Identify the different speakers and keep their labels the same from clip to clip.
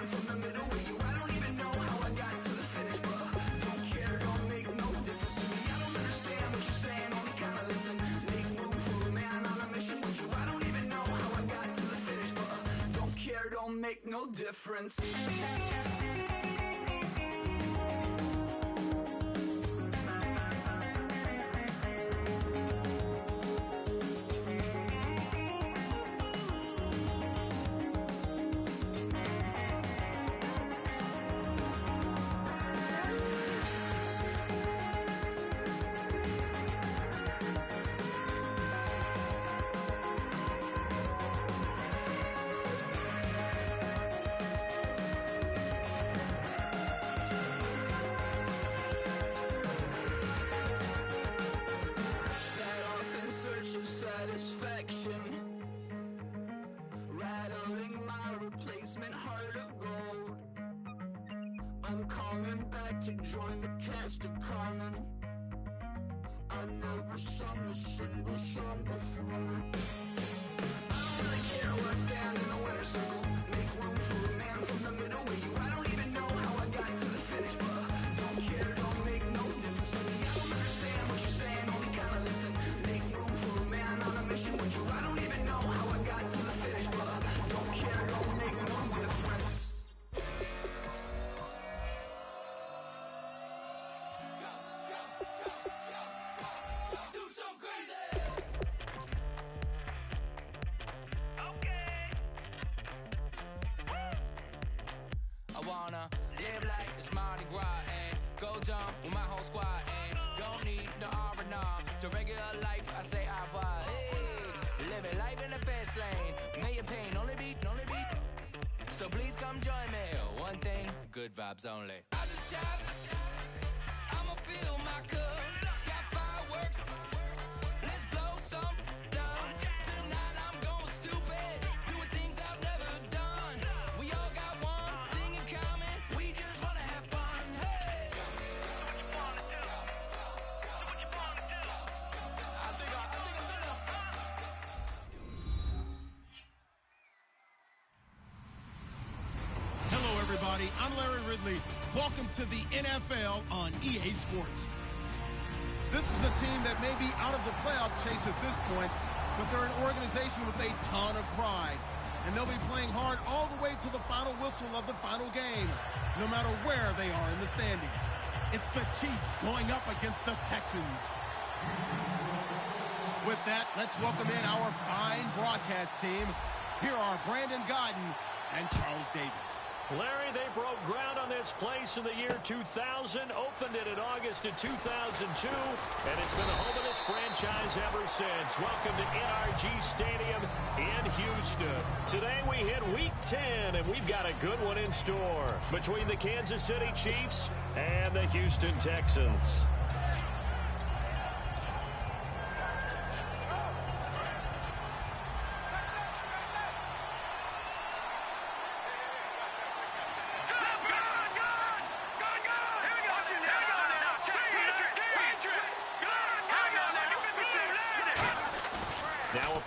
Speaker 1: man from the middle with you. I don't even know how I got to the finish, but don't care, don't make no difference to me. I don't understand what you're saying, only kinda listen. Make room for a man on a mission with you. I don't even know how I got to the finish, but don't care, don't make no difference. Rattling my replacement heart of gold. I'm coming back to join the cast of Carmen. I never sung a single song before. I don't really care where I stand in the winner's circle. Make room for a man from the middle with you. I don't even know how I got to the finish, but don't care, don't make no difference to me. I don't understand what you're saying, only kinda listen. Make room for a man on a mission with you. I don't even know how I got to the finish, but don't care, don't make no difference. Do some crazy. Okay. I wanna live like it's Mardi Gras and go dumb with my whole squad and don't need no R&R. To regular life, I say au revoir. Hey, living life in the fast lane. May your pain only be. So please come join me. One thing, good vibes only. I just tap. I'ma fill my cup. Got fireworks. Let's blow some down. Tonight I'm going stupid. Doing things I've never done. We all got one thing in common. We just wanna have fun. Hey. Do what you wanna do. Do what you wanna do. I think I'm gonna.
Speaker 2: Hello, everybody. I'm Larry Ridley. Welcome to the NFL on EA Sports. This is a team that may be out of the playoff chase at this point, but they're an organization with a ton of pride. And they'll be playing hard all the way to the final whistle of the final game, no matter where they are in the standings. It's the Chiefs going up against the Texans. With that, let's welcome in our fine broadcast team. Here are Brandon Godden and Charles Davis.
Speaker 3: Larry, they broke ground on this place in the year 2000, opened it in August of 2002, and it's been the home of this franchise ever since. Welcome to NRG Stadium in Houston. Today we hit Week 10, and we've got a good one in store between the Kansas City Chiefs and the Houston Texans.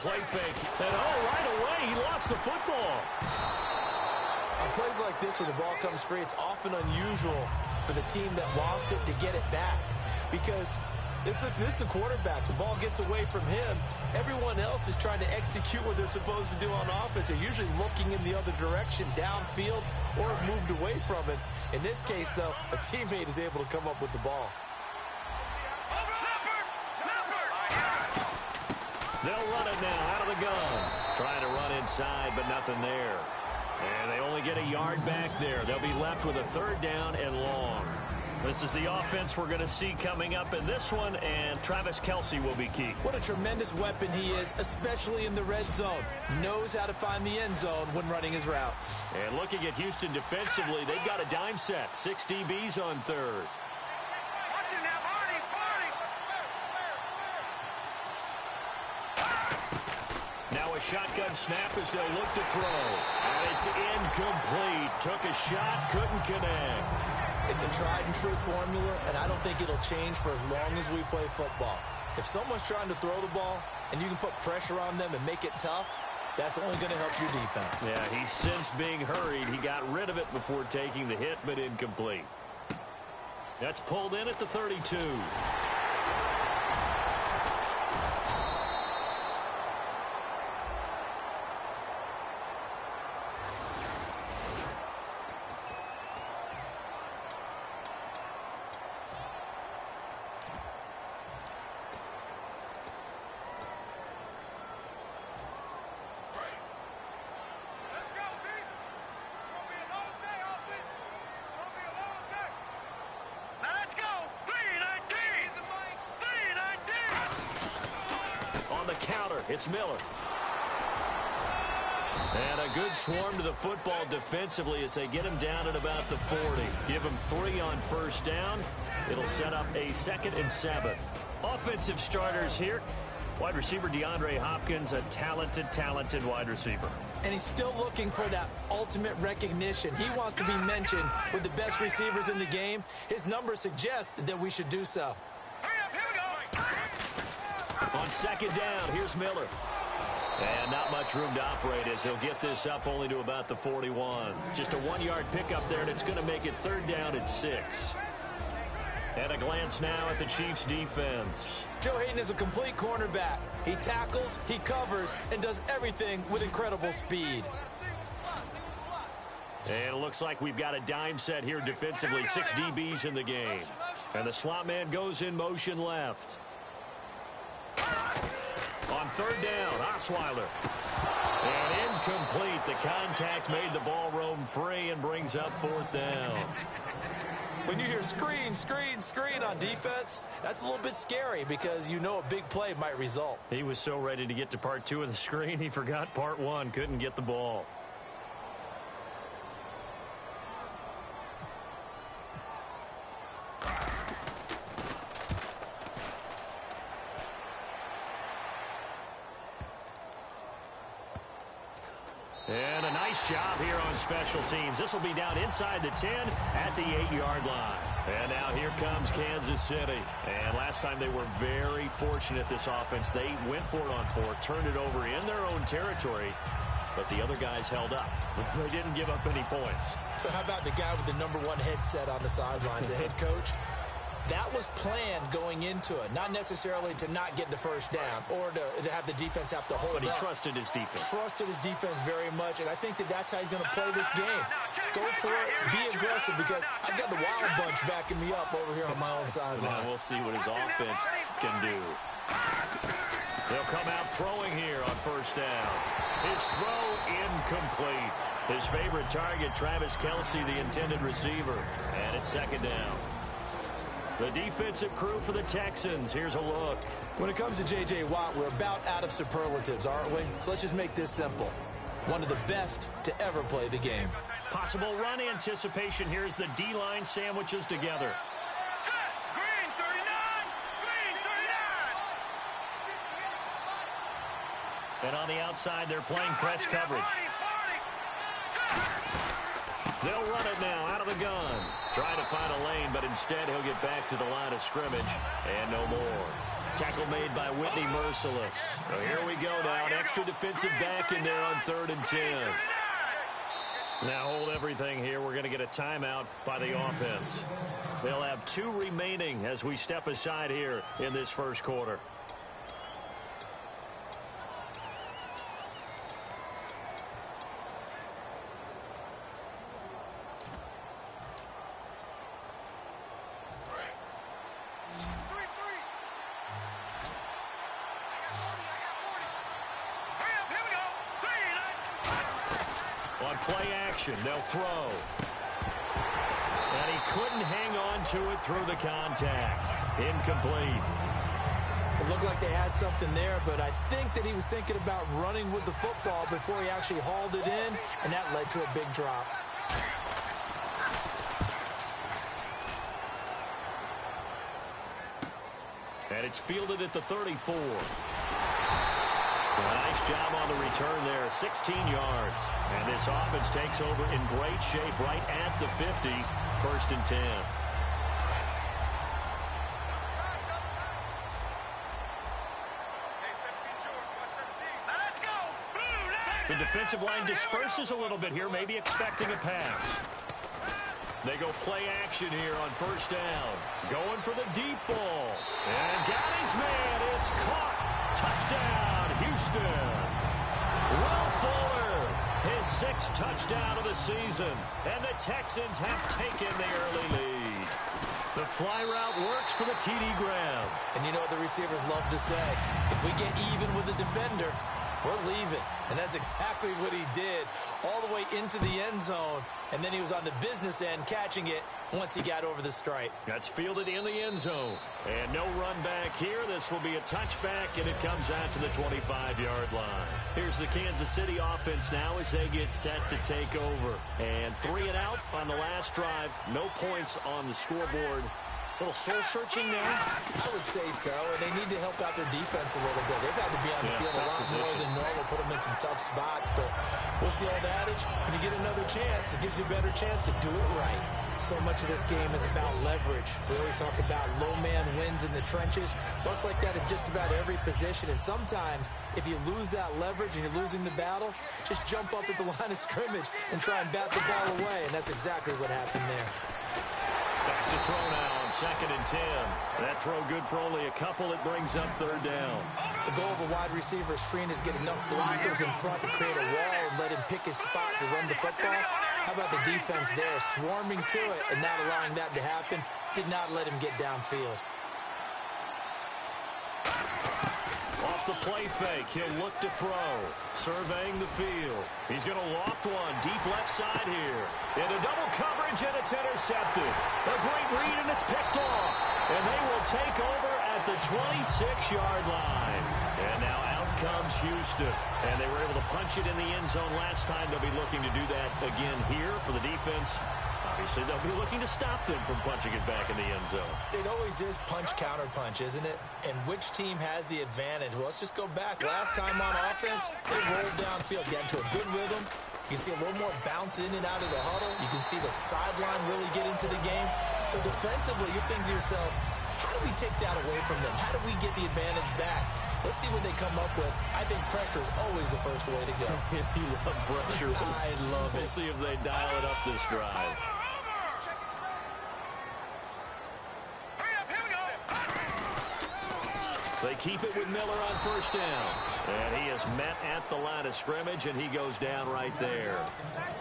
Speaker 3: Play fake, and right away, he lost the football.
Speaker 4: On plays like this where the ball comes free, it's often unusual for the team that lost it to get it back because this is the quarterback. The ball gets away from him. Everyone else is trying to execute what they're supposed to do on offense. They're usually looking in the other direction, downfield, or have moved away from it. In this case, though, a teammate is able to come up with the ball.
Speaker 3: They'll run it now out of the gun. Trying to run inside, but nothing there. And they only get a yard back there. They'll be left with a third down and long. This is the offense we're going to see coming up in this one, and Travis Kelce will be key.
Speaker 4: What a tremendous weapon he is, especially in the red zone. Knows how to find the end zone when running his routes.
Speaker 3: And looking at Houston defensively, they've got a dime set. 6 DBs on third. Now a shotgun snap as they'll look to throw. And it's incomplete. Took a shot, couldn't connect.
Speaker 4: It's a tried and true formula, and I don't think it'll change for as long as we play football. If someone's trying to throw the ball and you can put pressure on them and make it tough, That's only going to help your defense.
Speaker 3: Yeah, he sensed being hurried. He got rid of it before taking the hit, but incomplete. That's pulled in at the 32. Counter. It's Miller. And a good swarm to the football defensively as they get him down at about the 40. Give him 3 on first down. It'll set up a 2nd and 7. Offensive starters here. Wide receiver DeAndre Hopkins, a talented wide receiver.
Speaker 4: And he's still looking for that ultimate recognition. He wants to be mentioned with the best receivers in the game. His numbers suggest that we should do so.
Speaker 3: On 2nd down, here's Miller. And not much room to operate as he'll get this up only to about the 41. Just a 1-yard pickup there, and it's going to make it 3rd down and 6. And a glance now at the Chiefs' defense.
Speaker 4: Joe Hayden is a complete cornerback. He tackles, he covers, and does everything with incredible speed.
Speaker 3: And it looks like we've got a dime set here defensively. 6 DBs in the game. And the slot man goes in motion left. On 3rd down, Osweiler. And incomplete. The contact made the ball roam free and brings up 4th down.
Speaker 4: When you hear screen, screen, screen on defense, that's a little bit scary because you know a big play might result.
Speaker 3: He was so ready to get to part 2 of the screen, he forgot part 1, couldn't get the ball. And a nice job here on special teams. This will be down inside the 10 at the 8-yard line. And now here comes Kansas City. And last time they were very fortunate, this offense. They went for it on 4, turned it over in their own territory, but the other guys held up. They didn't give up any points.
Speaker 4: So how about the guy with the #1 headset on the sidelines, the head coach? That was planned going into it, not necessarily to not get the first down or to have the defense have to hold
Speaker 3: But he
Speaker 4: up.
Speaker 3: trusted his defense.
Speaker 4: Trusted his defense very much, and I think that's how he's going to play this game. Go for it, be aggressive, because I've got the Wild Bunch backing me up over here on my own sideline.
Speaker 3: Now we'll see what his offense can do. They'll come out throwing here on 1st down. His throw incomplete. His favorite target, Travis Kelce, the intended receiver. And it's 2nd down. The defensive crew for the Texans. Here's a look.
Speaker 4: When it comes to J.J. Watt, we're about out of superlatives, aren't we? So let's just make this simple. One of the best to ever play the game.
Speaker 3: Possible run anticipation here as the D-line sandwiches together.
Speaker 5: Green 39! Green 39!
Speaker 3: And on the outside, they're playing press coverage. They'll run it now out of the gun. Trying to find a lane, but instead he'll get back to the line of scrimmage. And no more. Tackle made by Whitney Merciless. So here we go now. An extra defensive back in there on 3rd and 10. Now hold everything here. We're going to get a timeout by the offense. They'll have 2 remaining as we step aside here in this first quarter. Play action. They'll throw. And he couldn't hang on to it through the contact. Incomplete.
Speaker 4: It looked like they had something there, but I think that he was thinking about running with the football before he actually hauled it in, and that led to a big drop.
Speaker 3: And it's fielded at the 34. A nice job on the return there, 16 yards. And this offense takes over in great shape right at the 50, 1st and 10. The defensive line disperses a little bit here, maybe expecting a pass. They go play action here on first down. Going for the deep ball. And got his man. It's caught. Touchdown, Houston. Will Fuller, his 6th touchdown of the season. And the Texans have taken the early lead. The fly route works for the TD Graham.
Speaker 4: And you know what the receivers love to say? If we get even with the defender, we're leaving. And that's exactly what he did, all the way into the end zone. And then he was on the business end catching it once he got over the stripe.
Speaker 3: That's fielded in the end zone. And no run back here. This will be a touchback, and it comes out to the 25-yard line. Here's the Kansas City offense now as they get set to take over. And 3 and out on the last drive. No points on the scoreboard. A little soul-searching now.
Speaker 4: I would say so, and they need to help out their defense a little bit. They've had to be on the field a lot more than normal, put them in some tough spots. But what's the old adage? When you get another chance, it gives you a better chance to do it right. So much of this game is about leverage. We always talk about low man wins in the trenches. Well, it's like that in just about every position. And sometimes, if you lose that leverage and you're losing the battle, just jump up at the line of scrimmage and try and bat the ball away. And that's exactly what happened there.
Speaker 3: Back to throw now on 2nd and 10. That throw good for only a couple. It brings up 3rd down.
Speaker 4: The goal of a wide receiver screen is get enough blockers in front to create a wall and let him pick his spot to run the football. How about the defense there, swarming to it and not allowing that to happen? Did not let him get downfield.
Speaker 3: Off the play fake, he'll look to throw. Surveying the field. He's going to loft one deep left side here. Into double coverage, and it's intercepted. A great read, and it's picked off. And they will take over at the 26-yard line. And now out comes Houston. And they were able to punch it in the end zone last time. They'll be looking to do that again here for the defense. Obviously, they'll be looking to stop them from punching it back in the end zone.
Speaker 4: It always is punch-counter-punch, isn't it? And which team has the advantage? Well, let's just go back. Last time on offense, they rolled downfield, got into a good rhythm. You can see a little more bounce in and out of the huddle. You can see the sideline really get into the game. So defensively, you're thinking to yourself, how do we take that away from them? How do we get the advantage back? Let's see what they come up with. I think pressure is always the first way to go.
Speaker 3: You love pressure.
Speaker 4: I love it.
Speaker 3: We'll see if they dial it up this drive. They keep it with Miller on first down. And he is met at the line of scrimmage, and he goes down right there.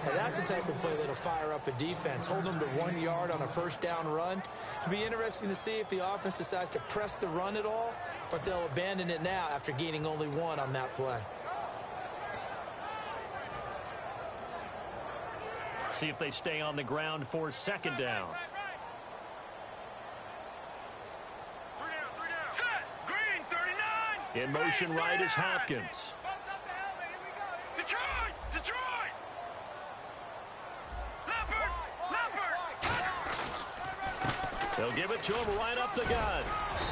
Speaker 4: And that's the type of play that'll fire up a defense. Hold them to 1 yard on a first down run. It'll be interesting to see if the offense decides to press the run at all, or if they'll abandon it now after gaining only 1 on that play.
Speaker 3: See if they stay on the ground for 2nd down. In motion right is Hopkins.
Speaker 5: Detroit!
Speaker 3: They'll give it to him right up the gut.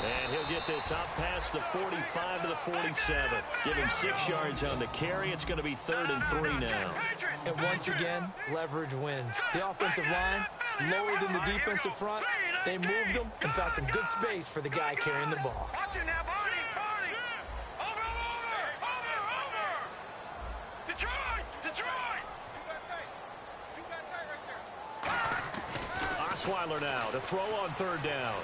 Speaker 3: And he'll get this out past the 45 to the 47. Give him 6 yards on the carry. It's going to be 3rd and 3 now.
Speaker 4: And once again, leverage wins. The offensive line, lower than the defensive front. They moved them and found some good space for the guy carrying the ball.
Speaker 3: Osweiler now to throw on 3rd down.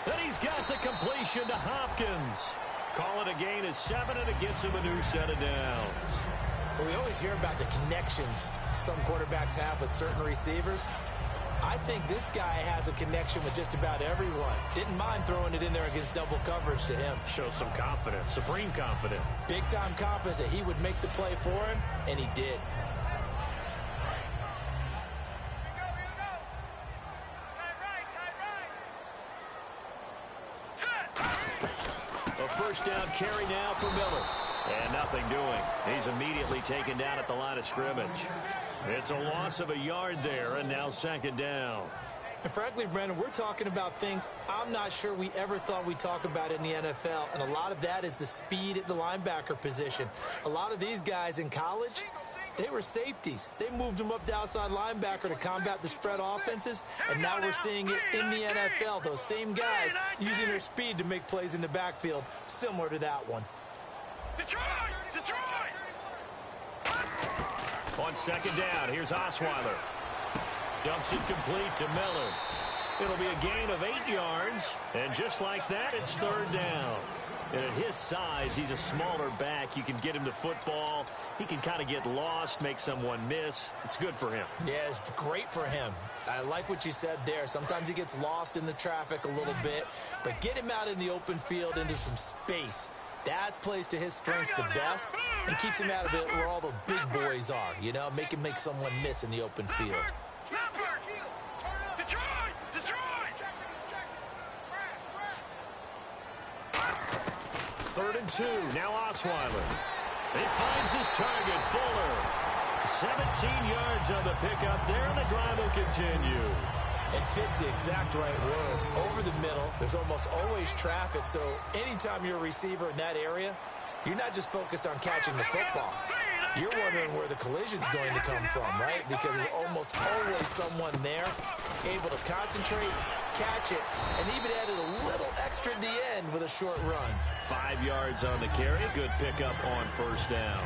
Speaker 3: Then he's got the completion to Hopkins. Call it a gain of 7, and it gets him a new set of downs.
Speaker 4: Well, we always hear about the connections some quarterbacks have with certain receivers. I think this guy has a connection with just about everyone. Didn't mind throwing it in there against double coverage to him.
Speaker 3: Shows some confidence, supreme confidence.
Speaker 4: Big-time confidence that he would make the play for him, and he did.
Speaker 3: A first down carry now for Miller. And nothing doing. He's immediately taken down at the line of scrimmage. It's a loss of a yard there, and now 2nd down.
Speaker 4: And frankly, Brandon, we're talking about things I'm not sure we ever thought we'd talk about in the NFL. And a lot of that is the speed at the linebacker position. A lot of these guys in college, they were safeties. They moved them up to outside linebacker to combat the spread offenses. And now we're seeing it in the NFL. Those same guys using their speed to make plays in the backfield, similar to that one.
Speaker 5: Detroit!
Speaker 3: On second down, here's Osweiler. Dumps it complete to Miller. It'll be a gain of 8 yards, and just like that, it's third down. And at his size, he's a smaller back. You can get him to football. He can kind of get lost, make someone miss. It's good for him.
Speaker 4: Yeah, it's great for him. I like what you said there. Sometimes he gets lost in the traffic a little bit, but get him out in the open field into some space. That plays to his strengths the best and keeps him out of it where all the big boys are, you know, make him make someone miss in the open field.
Speaker 3: Third and 2. Now Osweiler. He finds his target, Fuller. 17 yards on the pickup there, and the drive will continue.
Speaker 4: It fits the exact right word. Over the middle, there's almost always traffic, so anytime you're a receiver in that area, you're not just focused on catching the football. You're wondering where the collision's going to come from, right? Because there's almost always someone there able to concentrate, catch it, and even added a little extra at the end with a short run.
Speaker 3: 5 yards on the carry. Good pickup on first down.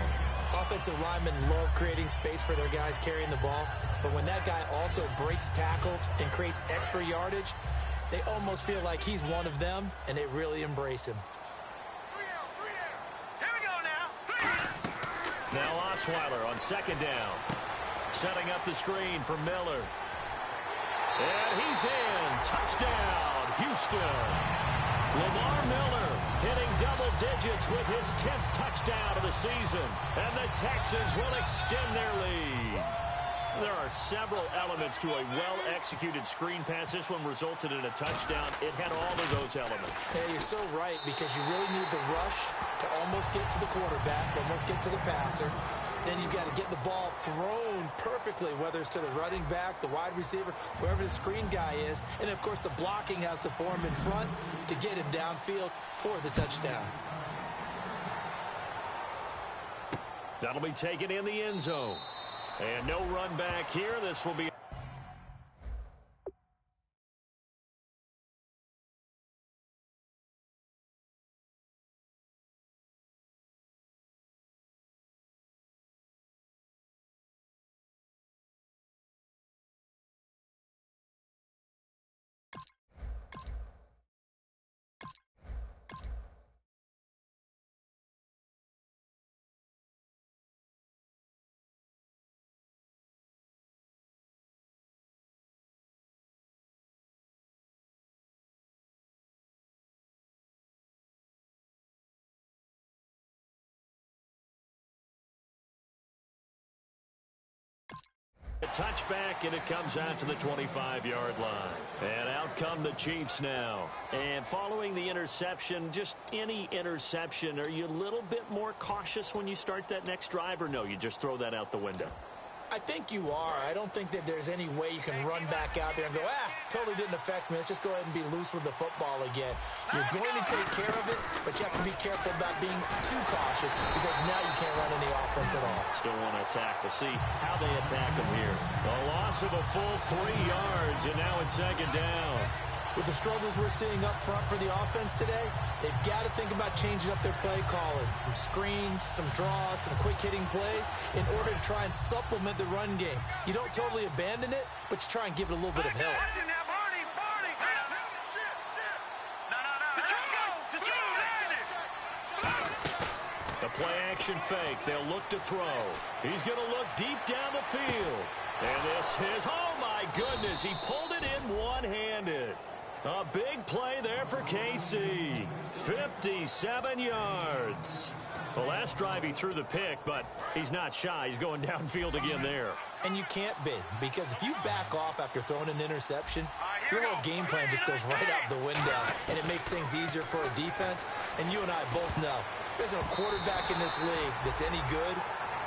Speaker 4: Offensive linemen love creating space for their guys carrying the ball, but when that guy also breaks tackles and creates extra yardage, they almost feel like he's one of them, and they really embrace him.
Speaker 5: Here we go now.
Speaker 3: Now Osweiler on second down. Setting up the screen for Miller. And he's in. Touchdown, Houston. Lamar Miller hitting double digits with his 10th touchdown of the season. And the Texans will extend their lead. There are several elements to a well-executed screen pass. This one resulted in a touchdown. It had all of those elements.
Speaker 4: Yeah, you're so right, because you really need the rush to almost get to the quarterback, almost get to the passer. Then you've got to get the ball thrown perfectly, whether it's to the running back, the wide receiver, wherever the screen guy is. And, of course, the blocking has to form in front to get him downfield for the touchdown.
Speaker 3: That'll be taken in the end zone. And no run back here. This will be... A touchback, and it comes out to the 25-yard line. And out come the Chiefs now. And following the interception, just any interception, are you a little bit more cautious when you start that next drive, or no, you just throw that out the window?
Speaker 4: I think you are. I don't think that there's any way you can run back out there and go, totally didn't affect me. Let's just go ahead and be loose with the football again. You're going to take care of it, but you have to be careful about being too cautious, because now you can't run any offense at all.
Speaker 3: Still want to attack. We'll see how they attack them here. A loss of a full 3 yards, and now it's second down.
Speaker 4: With the struggles we're seeing up front for the offense today, they've got to think about changing up their play calling. Some screens, some draws, some quick-hitting plays in order to try and supplement the run game. You don't totally abandon it, but you try and give it a little bit of help.
Speaker 3: The play-action fake. They'll look to throw. He's going to look deep down the field. And this is, oh, my goodness, he pulled it in one-handed. A big play there for KC. 57 yards. The last drive he threw the pick, but he's not shy. He's going downfield again there.
Speaker 4: And you can't be, because if you back off after throwing an interception, your whole game plan just goes right out the window, and it makes things easier for a defense. And you and I both know there's a quarterback in this league that's any good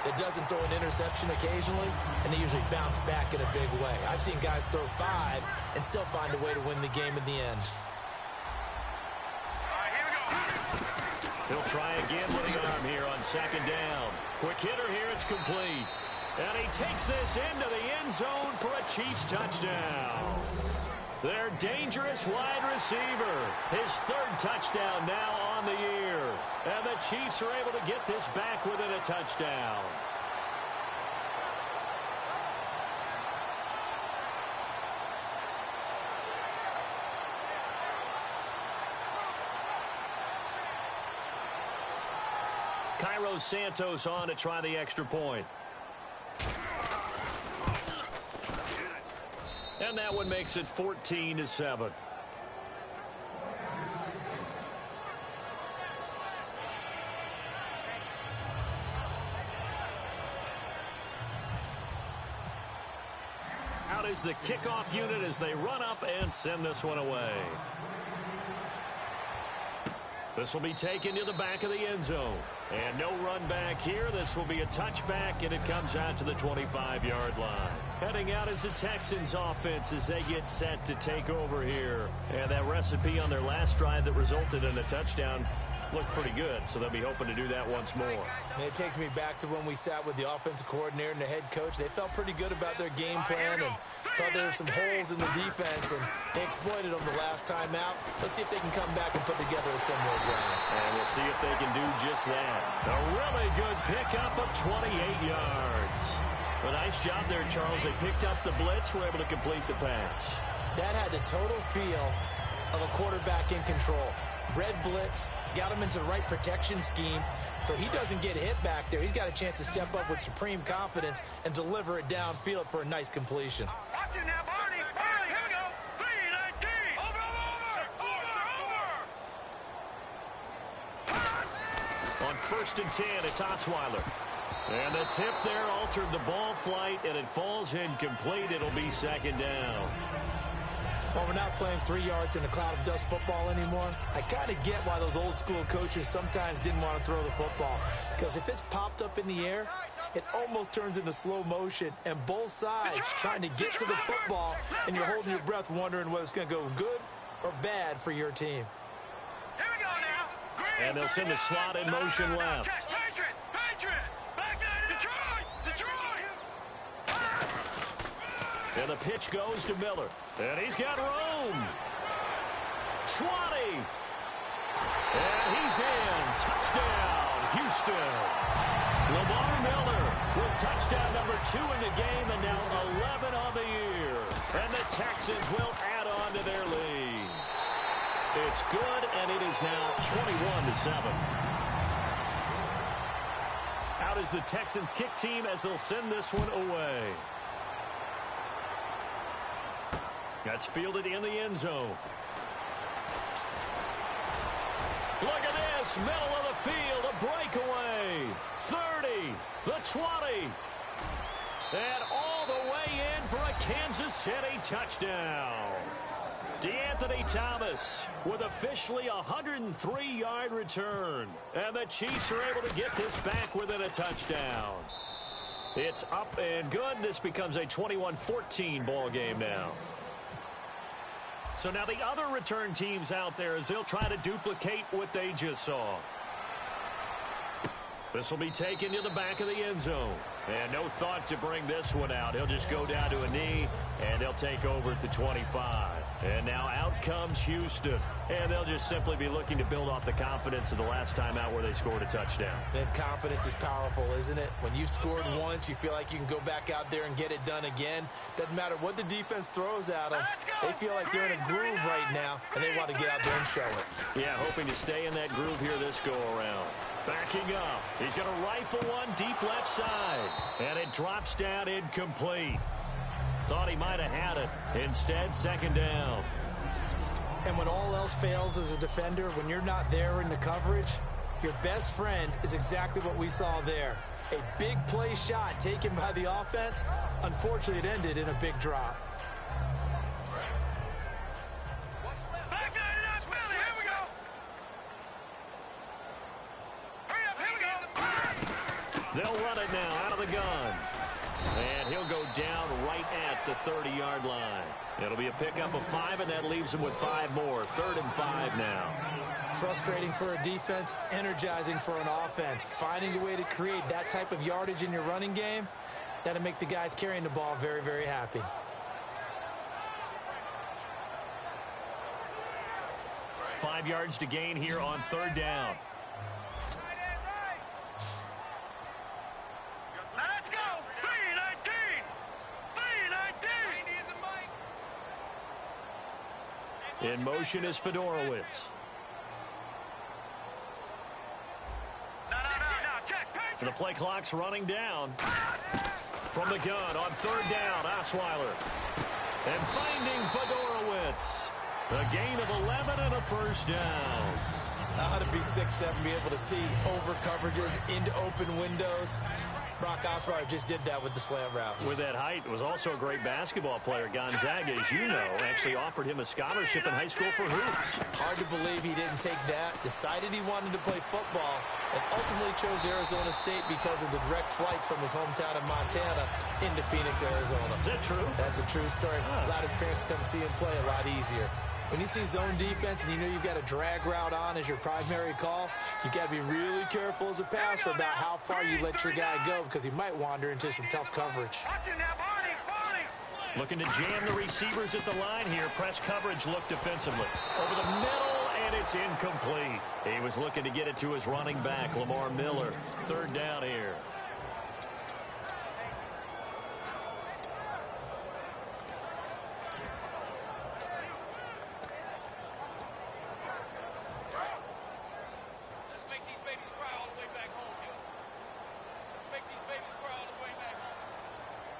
Speaker 4: that doesn't throw an interception occasionally, and they usually bounce back in a big way. I've seen guys throw 5 and still find a way to win the game in the end.
Speaker 3: He'll try again with the arm here on second down. Quick hitter here, it's complete. And he takes this into the end zone for a Chiefs touchdown. Their dangerous wide receiver. His 3rd touchdown now on the year. And the Chiefs are able to get this back within a touchdown. Cairo Santos on to try the extra point. And that one makes it 14-7. Out is the kickoff unit as they run up and send this one away. This will be taken to the back of the end zone. And no run back here. This will be a touchback, and it comes out to the 25-yard line. Heading out is the Texans offense as they get set to take over here. And that recipe on their last drive that resulted in a touchdown looked pretty good, so they'll be hoping to do that once more.
Speaker 4: And it takes me back to when we sat with the offensive coordinator and the head coach. They felt pretty good about their game plan and thought there were some holes in the defense, and they exploited them the last time out. Let's see if they can come back and put together a similar drive.
Speaker 3: And we'll see if they can do just that. A really good pickup of 28 yards. A nice job there, Charles. They picked up the blitz, were able to complete the pass.
Speaker 4: That had the total feel of a quarterback in control. Red blitz, got him into the right protection scheme, so he doesn't get hit back there. He's got a chance to step up with supreme confidence and deliver it downfield for a nice completion.
Speaker 5: Watch it now, Barney. Barney, here we go. 3-19. Over.
Speaker 3: On 1st and 10, it's Osweiler. And the tip there altered the ball flight, and it falls incomplete. It'll be 2nd down.
Speaker 4: Well, we're not playing 3 yards in a cloud of dust football anymore. I kind of get why those old school coaches sometimes didn't want to throw the football. Because if it's popped up in the air, it almost turns into slow motion. And both sides trying to get to the football, and you're holding your breath wondering whether it's going to go good or bad for your team.
Speaker 5: Here we go now.
Speaker 3: And they'll send the slot in motion left.
Speaker 5: Patriot. Back at it. Detroit.
Speaker 3: And the pitch goes to Miller. And he's got room. 20. And he's in. Touchdown, Houston. Lamar Miller with touchdown number 2 in the game, and now 11 on the year. And the Texans will add on to their lead. It's good, and it is now 21-7. Out is the Texans kick team as they'll send this one away. That's fielded in the end zone. Look at this, middle of the field, a breakaway. 30, the 20. And all the way in for a Kansas City touchdown. DeAnthony Thomas with officially a 103-yard return. And the Chiefs are able to get this back within a touchdown. It's up and good. This becomes a 21-14 ball game now. So now the other return teams out there as they'll try to duplicate what they just saw. This will be taken to the back of the end zone. And no thought to bring this one out. He'll just go down to a knee, and they'll take over at the 25. And now out comes Houston. And they'll just simply be looking to build off the confidence of the last time out where they scored a touchdown.
Speaker 4: That confidence is powerful, isn't it? When you've scored once, you feel like you can go back out there and get it done again. Doesn't matter what the defense throws at them. They feel like they're in a groove right now, and they want to get out there and show it.
Speaker 3: Yeah, hoping to stay in that groove here this go-around. Backing up. He's going to rifle one deep left side. And it drops down incomplete. Thought he might have had it. Instead, 2nd down.
Speaker 4: And when all else fails as a defender, when you're not there in the coverage, your best friend is exactly what we saw there. A big play shot taken by the offense. Unfortunately, it ended in a big drop.
Speaker 3: They'll run it now out of the gun. And he'll go down right at the 30-yard line. It'll be a pickup of 5, and that leaves him with 5 more. 3rd and 5 now.
Speaker 4: Frustrating for a defense, energizing for an offense. Finding a way to create that type of yardage in your running game, that'll make the guys carrying the ball very, very happy.
Speaker 3: Five yards to gain here on 3rd down.
Speaker 5: Let's go! 3-19!
Speaker 3: In motion is Fedorowicz.
Speaker 5: No.
Speaker 3: The play clock's running down. From the gun on third down, Osweiler. And finding Fedorowicz. A gain of 11 and a first down.
Speaker 4: How to be 6'7", be able to see over coverages into open windows. Brock Osweiler just did that with the slant route.
Speaker 3: With that height, was also a great basketball player. Gonzaga, as you know, actually offered him a scholarship in high school for hoops.
Speaker 4: Hard to believe he didn't take that, decided he wanted to play football, and ultimately chose Arizona State because of the direct flights from his hometown of Montana into Phoenix, Arizona.
Speaker 3: Is that true?
Speaker 4: That's a true story. Allowed his parents to come see him play a lot easier. When you see zone defense and you know you've got a drag route on as your primary call, you got to be really careful as a passer about how far you let your guy go because he might wander into some tough coverage.
Speaker 3: Looking to jam the receivers at the line here. Press coverage look defensively. Over the middle, and it's incomplete. He was looking to get it to his running back, Lamar Miller. Third down here.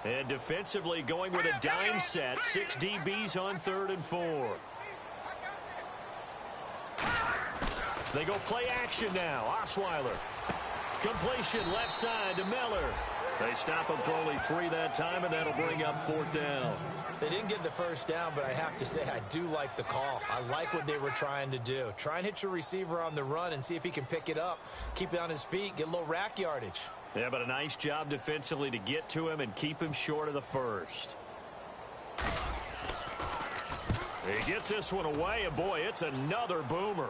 Speaker 3: And defensively going with a dime set. 6 DBs on 3rd and 4. They go play action now. Osweiler. Completion left side to Miller. They stop him for only 3 that time, and that'll bring up 4th down.
Speaker 4: They didn't get the first down, but I have to say I do like the call. I like what they were trying to do. Try and hit your receiver on the run and see if he can pick it up. Keep it on his feet. Get a little rack yardage.
Speaker 3: Yeah, but a nice job defensively to get to him and keep him short of the first. He gets this one away, and boy, it's another boomer.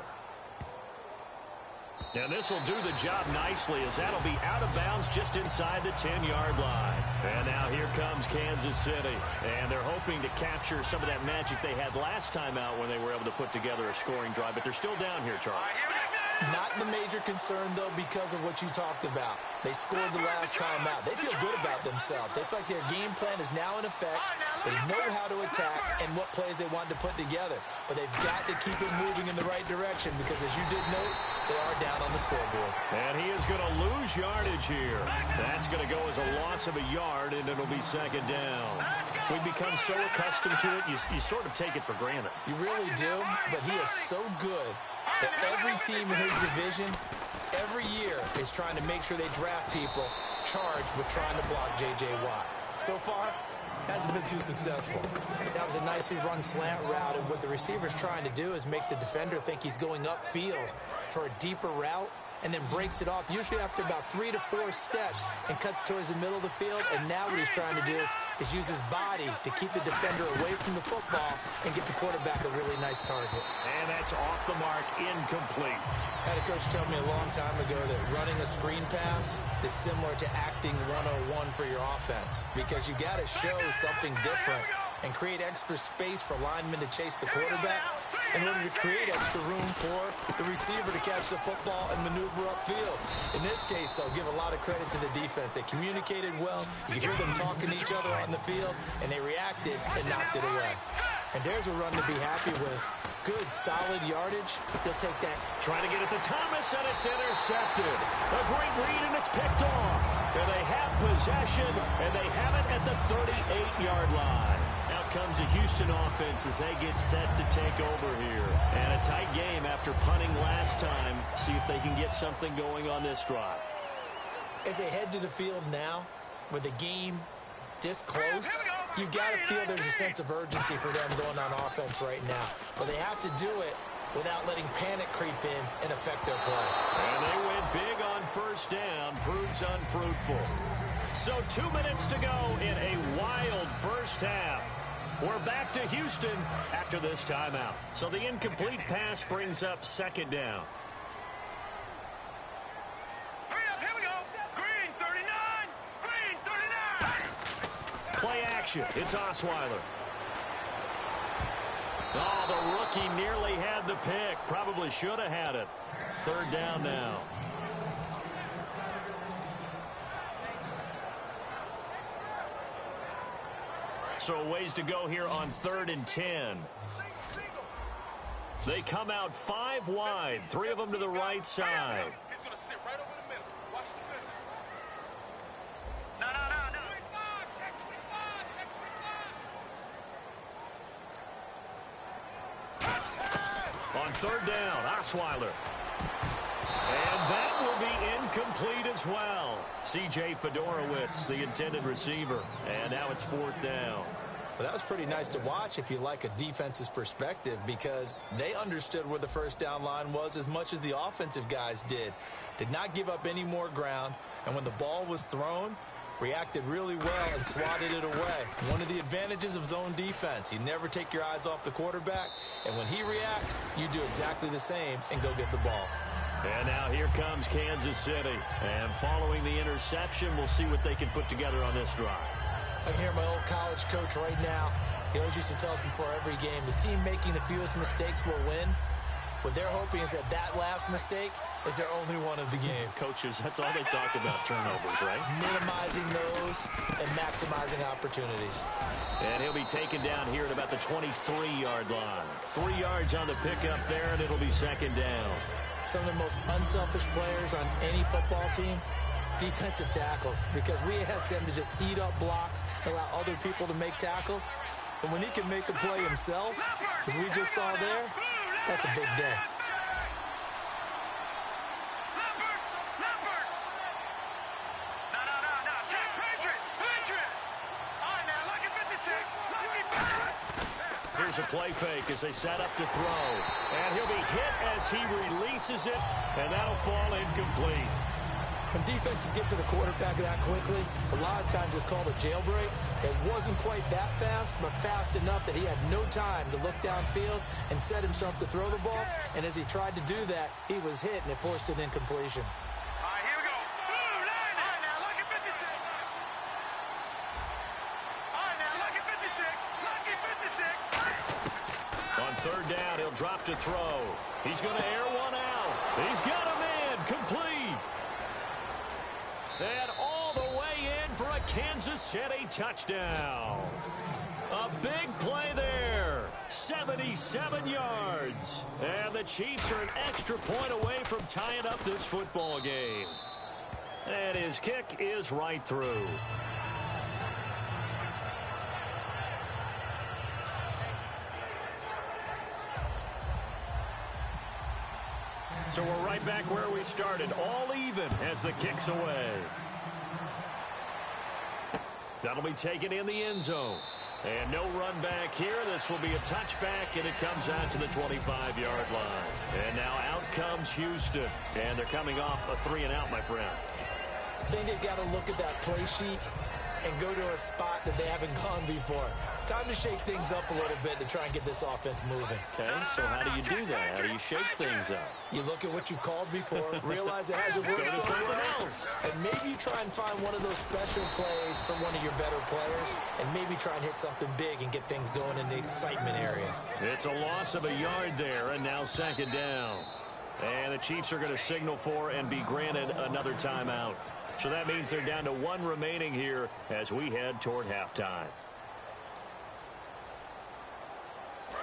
Speaker 3: And this will do the job nicely as that'll be out of bounds just inside the 10-yard line. And now here comes Kansas City. And they're hoping to capture some of that magic they had last time out when they were able to put together a scoring drive. But they're still down here, Charles.
Speaker 4: Not the major concern, though, because of what you talked about. They scored the last time out. They feel good about themselves. They feel like their game plan is now in effect. They know how to attack and what plays they want to put together. But they've got to keep it moving in the right direction because, as you did note, they are down on the scoreboard.
Speaker 3: And he is going to lose yardage here. That's going to go as a loss of a yard, and it'll be 2nd down. We've become so accustomed to it, you sort of take it for granted.
Speaker 4: You really do, but he is so good that every team in his division, every year, is trying to make sure they draft people charged with trying to block J.J. Watt. So far, hasn't been too successful. That was a nicely run slant route, and what the receiver's trying to do is make the defender think he's going upfield for a deeper route, and then breaks it off, usually after about 3 to 4 steps, and cuts towards the middle of the field. And now what he's trying to do is use his body to keep the defender away from the football and get the quarterback a really nice target.
Speaker 3: And that's off the mark, incomplete.
Speaker 4: I had a coach tell me a long time ago that running a screen pass is similar to acting 101 for your offense, because you got to show something different and create extra space for linemen to chase the quarterback in order to create extra room for the receiver to catch the football and maneuver upfield. In this case, though, give a lot of credit to the defense. They communicated well. You could hear them talking to each other on the field, and they reacted and knocked it away. And there's a run to be happy with. Good, solid yardage. He'll take that.
Speaker 3: Trying to get it to Thomas, and it's intercepted. A great read, and it's picked off. And they have possession, and they have it at the 38-yard line. Out comes the Houston offense as they get set to take over here. And a tight game after punting last time. See if they can get something going on this drive.
Speaker 4: As they head to the field now, with the game this close, you've got to feel there's a sense of urgency for them going on offense right now. But they have to do it without letting panic creep in and affect their play.
Speaker 3: And they went big on 1st down. Proves unfruitful. So 2 minutes to go in a wild first half. We're back to Houston after this timeout. So the incomplete pass brings up 2nd down.
Speaker 5: Here we go. Green 39. Green 39.
Speaker 3: Play action. It's Osweiler. Oh, the rookie nearly had the pick. Probably should have had it. 3rd down now. So a ways to go here on 3rd and 10. They come out 5 wide, 3 of them to the right side.
Speaker 5: He's going to sit right over the middle. Watch the middle.
Speaker 3: On third down, Osweiler. And that will be incomplete as well. C.J. Fedorowicz, the intended receiver. And now it's fourth down.
Speaker 4: Well, that was pretty nice to watch if you like a defense's perspective, because they understood where the first down line was as much as the offensive guys did. Did not give up any more ground, and when the ball was thrown, reacted really well and swatted it away. One of the advantages of zone defense, you never take your eyes off the quarterback, and when he reacts, you do exactly the same and go get the ball.
Speaker 3: And now here comes Kansas City. And following the interception, we'll see what they can put together on this drive.
Speaker 4: I can hear my old college coach right now. He always used to tell us before every game, the team making the fewest mistakes will win. What they're hoping is that last mistake is their only one of the game.
Speaker 3: Coaches, that's all they talk about, turnovers, right?
Speaker 4: Minimizing those and maximizing opportunities.
Speaker 3: And he'll be taken down here at about the 23-yard line. 3 yards on the pickup there, and it'll be second down.
Speaker 4: Some of the most unselfish players on any football team, defensive tackles, because we ask them to just eat up blocks and allow other people to make tackles. But when he can make a play himself, as we just saw there, that's a big day.
Speaker 3: Here's a play fake as they set up to throw. And he'll be hit as he releases it, and that'll fall incomplete.
Speaker 4: When defenses get to the quarterback that quickly, a lot of times it's called a jailbreak. It wasn't quite that fast, but fast enough that he had no time to look downfield and set himself to throw the ball. And as he tried to do that, he was hit, and it forced an incompletion.
Speaker 5: All right, here we go. All right, now look at 56. All right, now look at 56. Lucky 56.
Speaker 3: On third down, he'll drop to throw. He's going to air one out. He's got a man complete. And all the way in for a Kansas City touchdown. A big play there. 77 yards. And the Chiefs are an extra point away from tying up this football game. And his kick is right through. So we're right back where we started, all even as the kick's away. That'll be taken in the end zone. And no run back here. This will be a touchback, and it comes out to the 25-yard line. And now out comes Houston. And they're coming off a 3-and-out, my friend.
Speaker 4: I think they've got to look at that play sheet and go to a spot that they haven't gone before. Time to shake things up a little bit to try and get this offense moving.
Speaker 3: Okay, so how do you do that? How do you shake things up?
Speaker 4: You look at what you've called before, realize it hasn't worked so well, and maybe you try and find one of those special plays from one of your better players, and maybe try and hit something big and get things going in the excitement area.
Speaker 3: It's a loss of a yard there, and now second down. And the Chiefs are going to signal for and be granted another timeout. So that means they're down to 1 remaining here as we head toward halftime.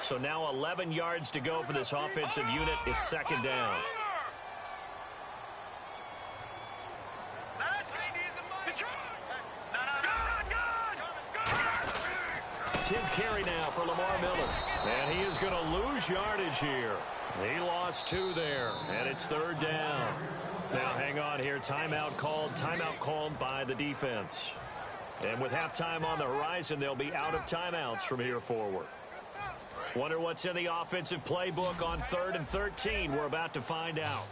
Speaker 3: So now 11 yards to go for this offensive unit. It's second down. Tenth carry now for Lamar Miller. And he is going to lose yardage here. He lost 2 there, and it's third down. Now hang on here. Timeout called by the defense. And with halftime on the horizon, they'll be out of timeouts from here forward. Wonder what's in the offensive playbook on 3rd and 13. We're about to find out.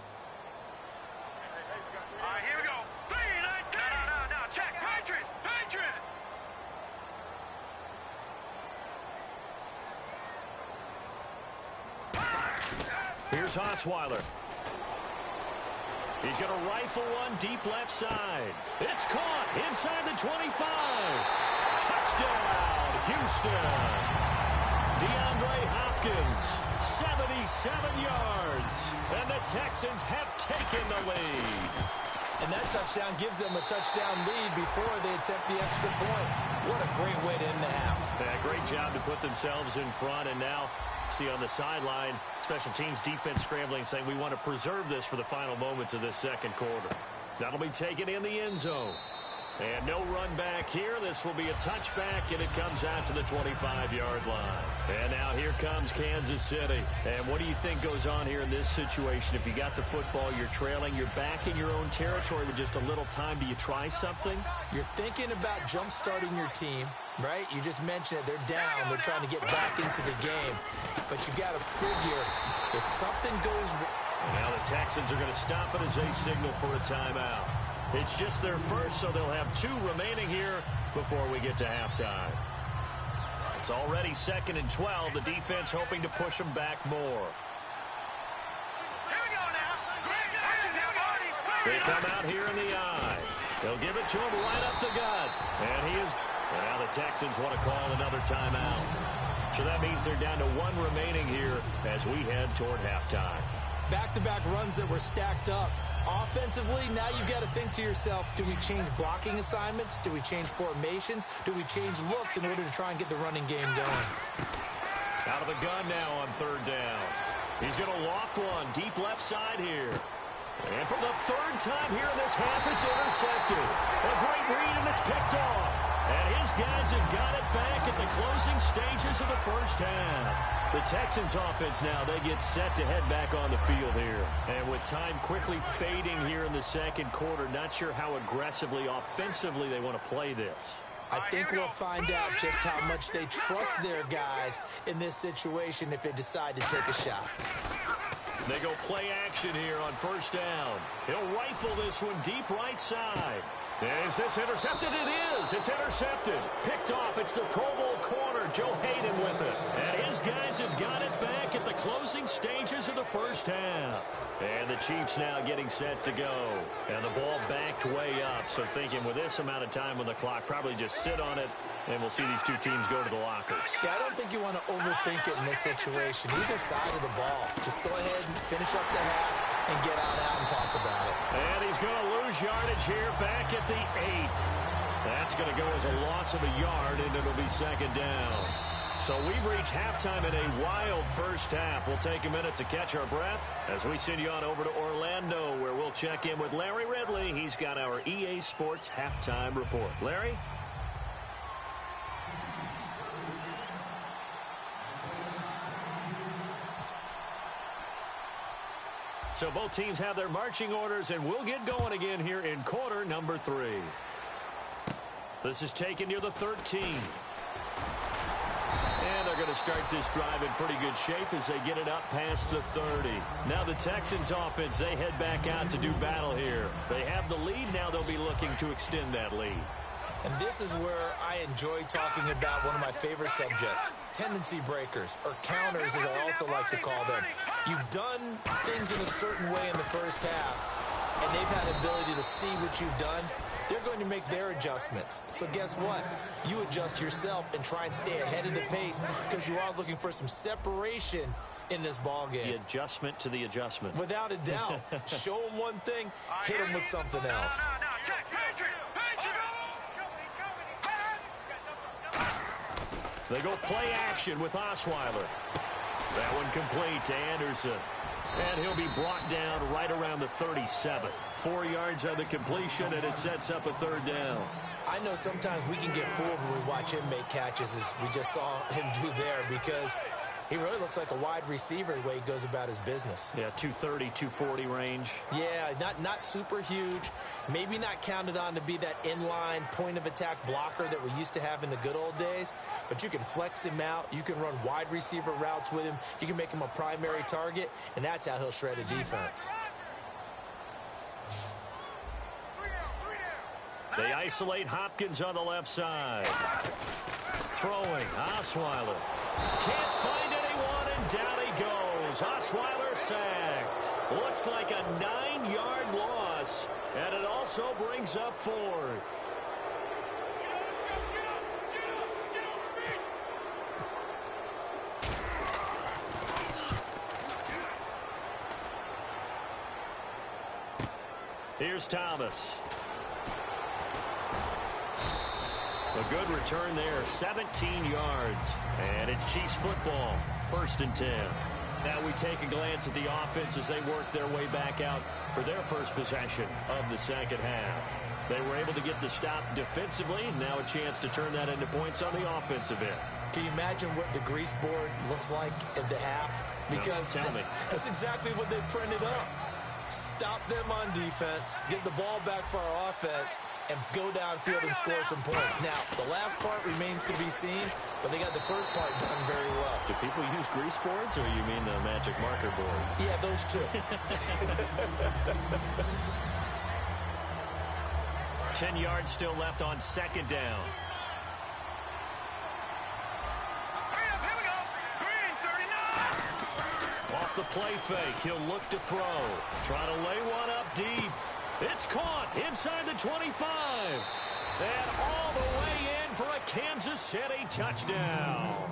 Speaker 5: All right, here we go. 3-19. No, check. Patriot.
Speaker 3: Here's Osweiler. He's going to rifle one deep left side. It's caught inside the 25. Touchdown, Houston. DeAndre Hopkins, 77 yards. And the Texans have taken the lead.
Speaker 4: And that touchdown gives them a touchdown lead before they attempt the extra point. What a great way to end the half.
Speaker 3: Yeah, great job to put themselves in front. And now, see on the sideline, special teams defense scrambling, saying we want to preserve this for the final moments of this second quarter. That'll be taken in the end zone. And no run back here. This will be a touchback, and it comes out to the 25-yard line. And now here comes Kansas City. And what do you think goes on here in this situation? If you got the football, you're trailing, you're back in your own territory with just a little time. Do you try something?
Speaker 4: You're thinking about jump-starting your team, right? You just mentioned it. They're down. They're trying to get back into the game. But you got to figure if something goes wrong.
Speaker 3: Now the Texans are going to stop it as they signal for a timeout. It's just their first, so they'll have 2 remaining here before we get to halftime. It's already 2nd and 12. The defense hoping to push them back more. They come out here in the eye. They'll give it to him right up the gut. And now the Texans want to call another timeout. So that means they're down to 1 remaining here as we head toward halftime.
Speaker 4: Back-to-back runs that were stacked up. Offensively, now you've got to think to yourself, do we change blocking assignments? Do we change formations? Do we change looks in order to try and get the running game going?
Speaker 3: Out of the gun now on 3rd down. He's going to loft one deep left side here. And for the 3rd time here in this half, it's intercepted. A great read, and it's picked off. And his guys have got it back at the closing stages of the first half. The Texans offense now, they get set to head back on the field here. And with time quickly fading here in the 2nd quarter, not sure how aggressively, offensively they want to play this.
Speaker 4: I think we'll find out just how much they trust their guys in this situation if they decide to take a shot.
Speaker 3: They go play action here on 1st down. He'll rifle this one deep right side. Is this intercepted? It is. It's intercepted. Picked off. It's the Pro Bowl corner, Joe Hayden, with it. And his guys have got it back at the closing stages of the first half. And the Chiefs now getting set to go. And the ball backed way up. So thinking with this amount of time on the clock, probably just sit on it, and we'll see these 2 teams go to the lockers.
Speaker 4: Yeah, I don't think you want to overthink it in this situation. Either side of the ball. Just go ahead and finish up the half and get out and talk about it.
Speaker 3: And he's going to lose yardage here back at the 8. That's going to go as a loss of a yard, and it'll be 2nd down. So we've reached halftime in a wild first half. We'll take a minute to catch our breath as we send you on over to Orlando, where we'll check in with Larry Ridley. He's got our EA Sports halftime report. Larry? So both teams have their marching orders, and we'll get going again here in quarter number 3. This is taken near the 13. And they're going to start this drive in pretty good shape as they get it up past the 30. Now the Texans offense, they head back out to do battle here. They have the lead. Now they'll be looking to extend that lead.
Speaker 4: And this is where I enjoy talking about one of my favorite subjects, tendency breakers, or counters as I also like to call them. You've done things in a certain way in the first half, and they've had the ability to see what you've done. They're going to make their adjustments. So guess what? You adjust yourself and try and stay ahead of the pace because you are looking for some separation in this ball game.
Speaker 3: The adjustment to the adjustment.
Speaker 4: Without a doubt. Show them one thing, hit them with something else.
Speaker 3: They go play action with Osweiler. That one complete to Anderson. And he'll be brought down right around the 37. 4 yards on the completion, and it sets up a 3rd down.
Speaker 4: I know sometimes we can get fooled when we watch him make catches, as we just saw him do there, because he really looks like a wide receiver the way he goes about his business.
Speaker 3: Yeah, 230, 240 range.
Speaker 4: Yeah, not super huge. Maybe not counted on to be that inline point-of-attack blocker that we used to have in the good old days. But you can flex him out. You can run wide receiver routes with him. You can make him a primary target, and that's how he'll shred a defense.
Speaker 3: They isolate Hopkins on the left side. Throwing, Osweiler. Can't find anyone, and down he goes. Osweiler sacked. Looks like a 9-yard loss, and it also brings up 4th. Here's Thomas. A good return there, 17 yards. And it's Chiefs football, 1st and 10. Now we take a glance at the offense as they work their way back out for their first possession of the 2nd half. They were able to get the stop defensively, and now a chance to turn that into points on the offensive end.
Speaker 4: Can you imagine what the grease board looks like at the half? Because
Speaker 3: tell me.
Speaker 4: That's exactly what they printed up. Stop them on defense, get the ball back for our offense, and go downfield and score some points. Now, the last part remains to be seen, but they got the first part done very well.
Speaker 3: Do people use grease boards, or you mean the magic marker boards?
Speaker 4: Yeah, those two.
Speaker 3: 10 yards still left on second down.
Speaker 5: Here we go. Green 39.
Speaker 3: Off the play fake, he'll look to throw. Try to lay one up deep. It's caught inside the 25. And all the way in for a Kansas City touchdown.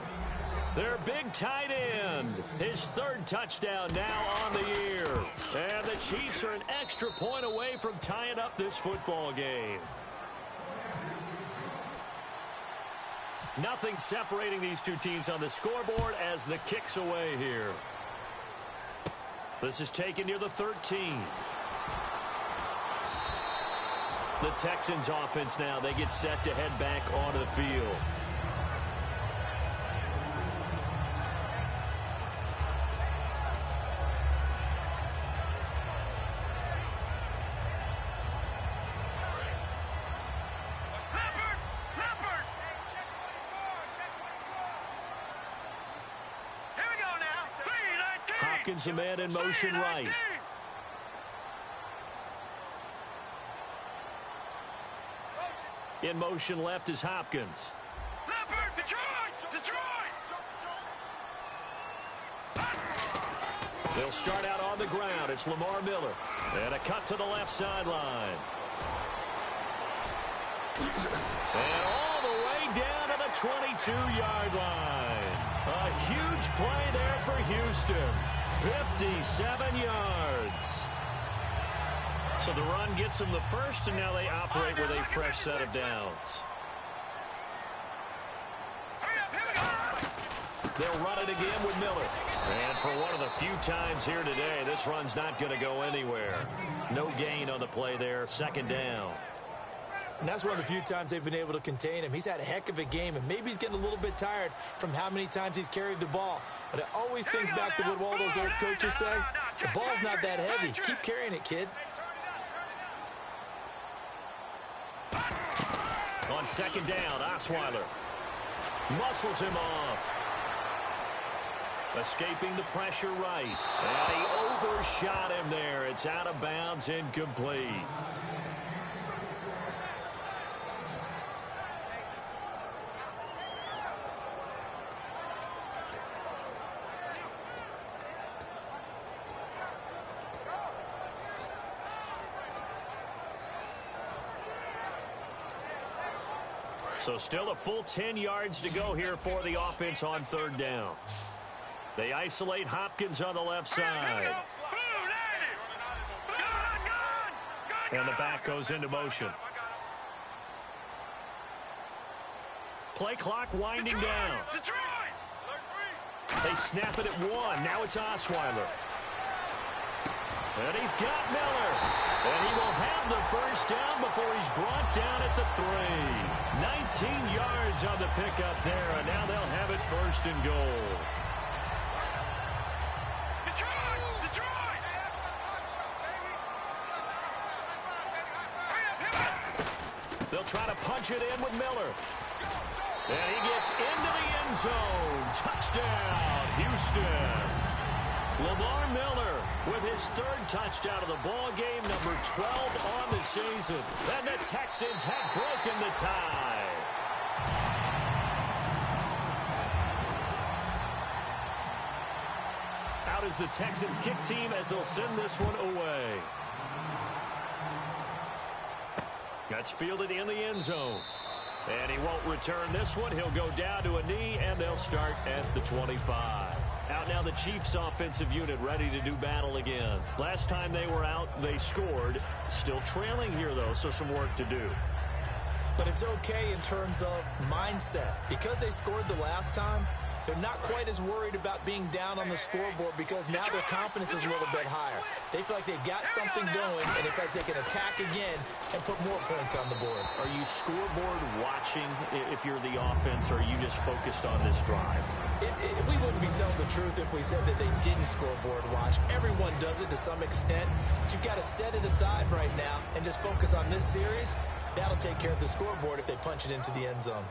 Speaker 3: Their big tight end, his third touchdown now on the year. And the Chiefs are an extra point away from tying up this football game. Nothing separating these two teams on the scoreboard as the kick's away here. This is taken near the 13. The Texans offense now, they get set to head back onto the field. Hopkins, a man in motion right. In motion left is Hopkins. They'll start out on the ground. It's Lamar Miller. And a cut to the left sideline. And all the way down to the 22-yard line. A huge play there for Houston. 57 yards. So the run gets them the first, and now they operate with a fresh set of downs. They'll run it again with Miller. And for one of the few times here today, this run's not going to go anywhere. No gain on the play there, second down.
Speaker 4: And that's one of the few times they've been able to contain him. He's had a heck of a game, and maybe he's getting a little bit tired from how many times he's carried the ball. But I always think back to what all those old coaches say. The ball's not that heavy. Keep carrying it, kid.
Speaker 3: On second down, Osweiler muscles him off. Escaping the pressure right. And he overshot him there. It's out of bounds, incomplete. So still a full 10 yards to go here for the offense on third down. They isolate Hopkins on the left side. And the back goes into motion. Play clock winding down. They snap it at one. Now it's Osweiler. And he's got Miller. And he will have the first down before he's brought down at the 3. 19 yards on the pickup there, and now they'll have it first and goal. They'll try to punch it in with Miller. And he gets into the end zone. Touchdown, Houston. Lamar Miller with his third touchdown of the ball game, number 12 on the season. And the Texans have broken the tie. Out is the Texans kick team as they'll send this one away. That's fielded in the end zone. And he won't return this one. He'll go down to a knee, and they'll start at the 25. Out now the Chiefs offensive unit ready to do battle again. Last time they were out, they scored. Still trailing here, though, so some work to do.
Speaker 4: But it's okay in terms of mindset. Because they scored the last time, they're not quite as worried about being down on the scoreboard because now their confidence is a little bit higher. They feel like they've got something going, and they feel like they can attack again and put more points on the board.
Speaker 3: Are you scoreboard watching if you're the offense, or are you just focused on this drive?
Speaker 4: We wouldn't be telling the truth if we said that they didn't scoreboard watch. Everyone does it to some extent. But you've got to set it aside right now and just focus on this series. That'll take care of the scoreboard if they punch it into the end zone.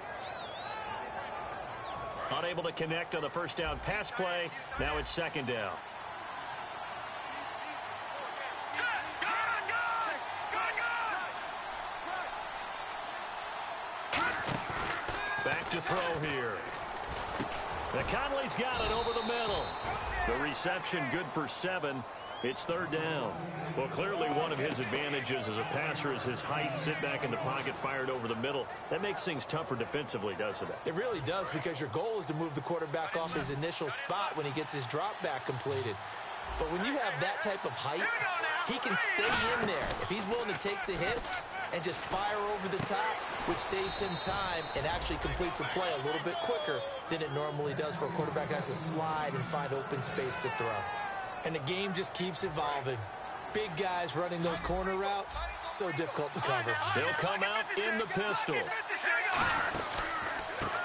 Speaker 3: Unable to connect on the first down pass play. Now it's second down. Back to throw here. Conley's got it over the middle. The reception good for 7. It's third down. Well, clearly one of his advantages as a passer is his height. Sit back in the pocket, fired over the middle. That makes things tougher defensively, doesn't it?
Speaker 4: It really does, because your goal is to move the quarterback off his initial spot when he gets his drop back completed. But when you have that type of height, he can stay in there. If he's willing to take the hits and just fire over the top, which saves him time and actually completes a play a little bit quicker than it normally does for a quarterback that has to slide and find open space to throw. And the game just keeps evolving. Big guys running those corner routes, so difficult to cover.
Speaker 3: They'll come out in the pistol.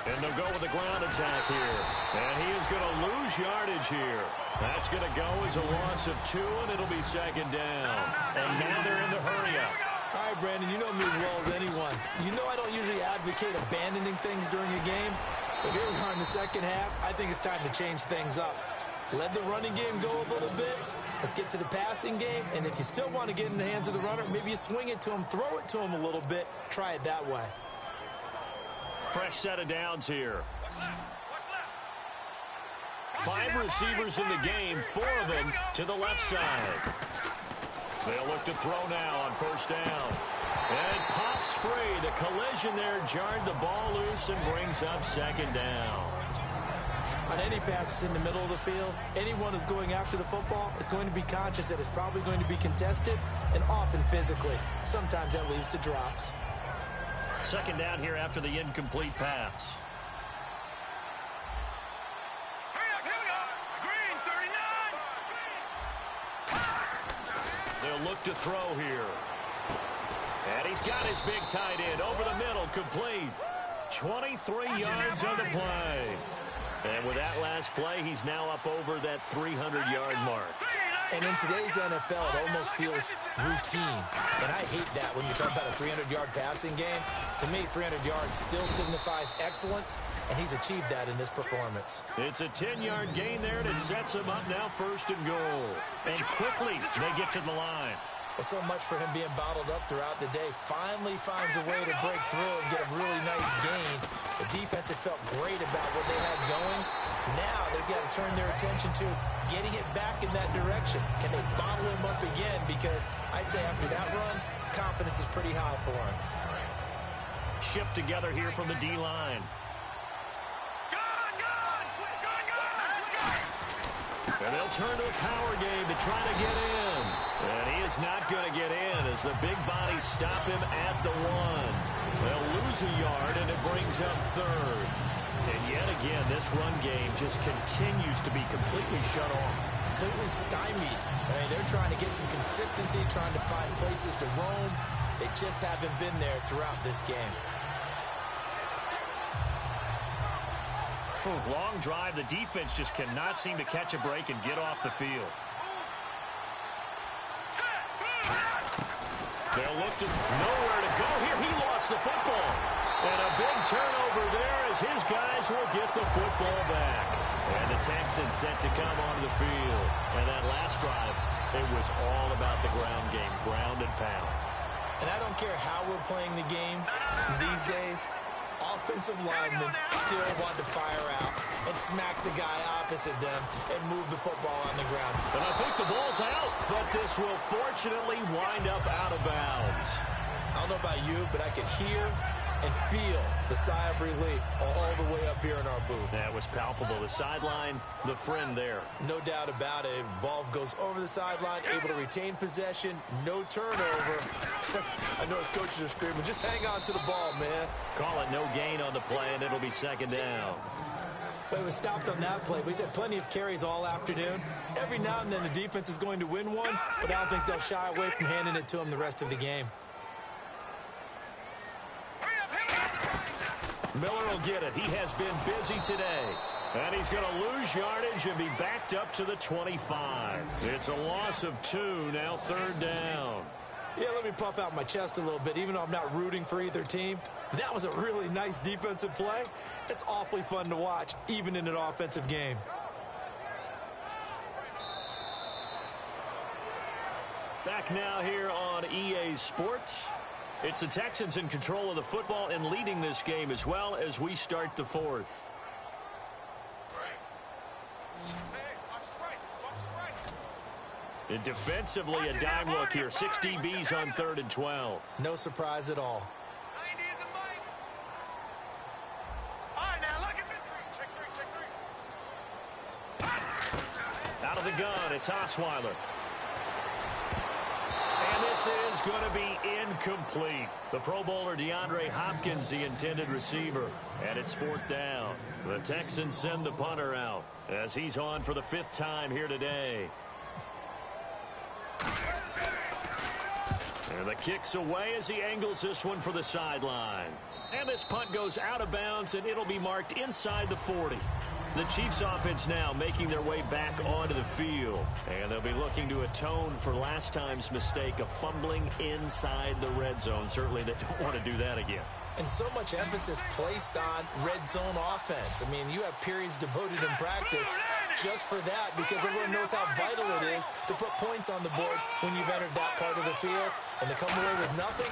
Speaker 3: And they'll go with the ground attack here. And he is going to lose yardage here. That's going to go as a loss of 2, and it'll be second down. And now they're in the hurry-up.
Speaker 4: All right, Brandon, you know me as well as anyone. You know I don't usually advocate abandoning things during a game. But here we are in the second half. I think it's time to change things up. Let the running game go a little bit. Let's get to the passing game. And if you still want to get in the hands of the runner, maybe you swing it to him, throw it to him a little bit. Try it that way.
Speaker 3: Fresh set of downs here. 5 receivers in the game, 4 of them to the left side. They'll look to throw now on first down. And pops free. The collision there jarred the ball loose and brings up second down.
Speaker 4: On any passes in the middle of the field, anyone who's going after the football is going to be conscious that it's probably going to be contested, and often physically. Sometimes that leads to drops.
Speaker 3: Second down here after the incomplete pass. They'll look to throw here. And he's got his big tight end over the middle, complete. 23 yards on the play. And with that last play, he's now up over that 300-yard mark.
Speaker 4: And in today's NFL, it almost feels routine. And I hate that when you talk about a 300-yard passing game. To me, 300 yards still signifies excellence, and he's achieved that in this performance.
Speaker 3: It's a 10-yard gain there, and it sets him up now first and goal. And quickly, they get to the line.
Speaker 4: Well, so much for him being bottled up throughout the day. Finally finds a way to break through and get a really nice gain. The defense had felt great about what they had going. Now they've got to turn their attention to getting it back in that direction. Can they bottle him up again? Because I'd say after that run, confidence is pretty high for him.
Speaker 3: Shift together here from the D-line. And they'll turn to a power game to try to get in. And he is not going to get in as the big bodies stop him at the 1. They'll lose a yard, and it brings up third. And yet again, this run game just continues to be completely shut off.
Speaker 4: Completely stymied. I mean, they're trying to get some consistency, trying to find places to roam. They just haven't been there throughout this game.
Speaker 3: Long drive. The defense just cannot seem to catch a break and get off the field. They'll look to nowhere to go here. He lost the football. And a big turnover there as his guys will get the football back. And the Texans set to come onto the field. And that last drive, it was all about the ground game, ground and pound.
Speaker 4: And I don't care how we're playing the game these days. Offensive linemen still want to fire out and smack the guy opposite them and move the football on the ground.
Speaker 3: And I think the ball's out, but this will fortunately wind up out of bounds.
Speaker 4: I don't know about you, but I could hear and feel the sigh of relief all the way up here in our booth.
Speaker 3: That was palpable. The sideline, the friend there.
Speaker 4: No doubt about it. Ball goes over the sideline, able to retain possession, no turnover. I know his coaches are screaming, just hang on to the ball, man.
Speaker 3: Call it no gain on the play, and it'll be second down.
Speaker 4: But it was stopped on that play. But he's had plenty of carries all afternoon. Every now and then the defense is going to win one, but I don't think they'll shy away from handing it to him the rest of the game.
Speaker 3: Miller will get it. He has been busy today. And he's going to lose yardage and be backed up to the 25. It's a loss of 2, now 3rd down.
Speaker 4: Yeah, let me puff out my chest a little bit, even though I'm not rooting for either team. That was a really nice defensive play. It's awfully fun to watch, even in an offensive game.
Speaker 3: Back now here on EA Sports. It's the Texans in control of the football and leading this game as well as we start the 4th. And defensively, a dime look here. 6 DBs on 3rd and 12.
Speaker 4: No surprise at all.
Speaker 3: Out of the gun, it's Osweiler. And this is going to be incomplete. The Pro Bowler DeAndre Hopkins, the intended receiver. And it's 4th down. The Texans send the punter out as he's on for the 5th time here today. And the kick's away as he angles this one for the sideline. And this punt goes out of bounds, and it'll be marked inside the 40. The Chiefs offense now making their way back onto the field. And they'll be looking to atone for last time's mistake of fumbling inside the red zone. Certainly they don't want to do that again.
Speaker 4: And so much emphasis placed on red zone offense. I mean, you have periods devoted in practice just for that because everyone knows how vital it is to put points on the board when you've entered that part of the field. And to come away with nothing,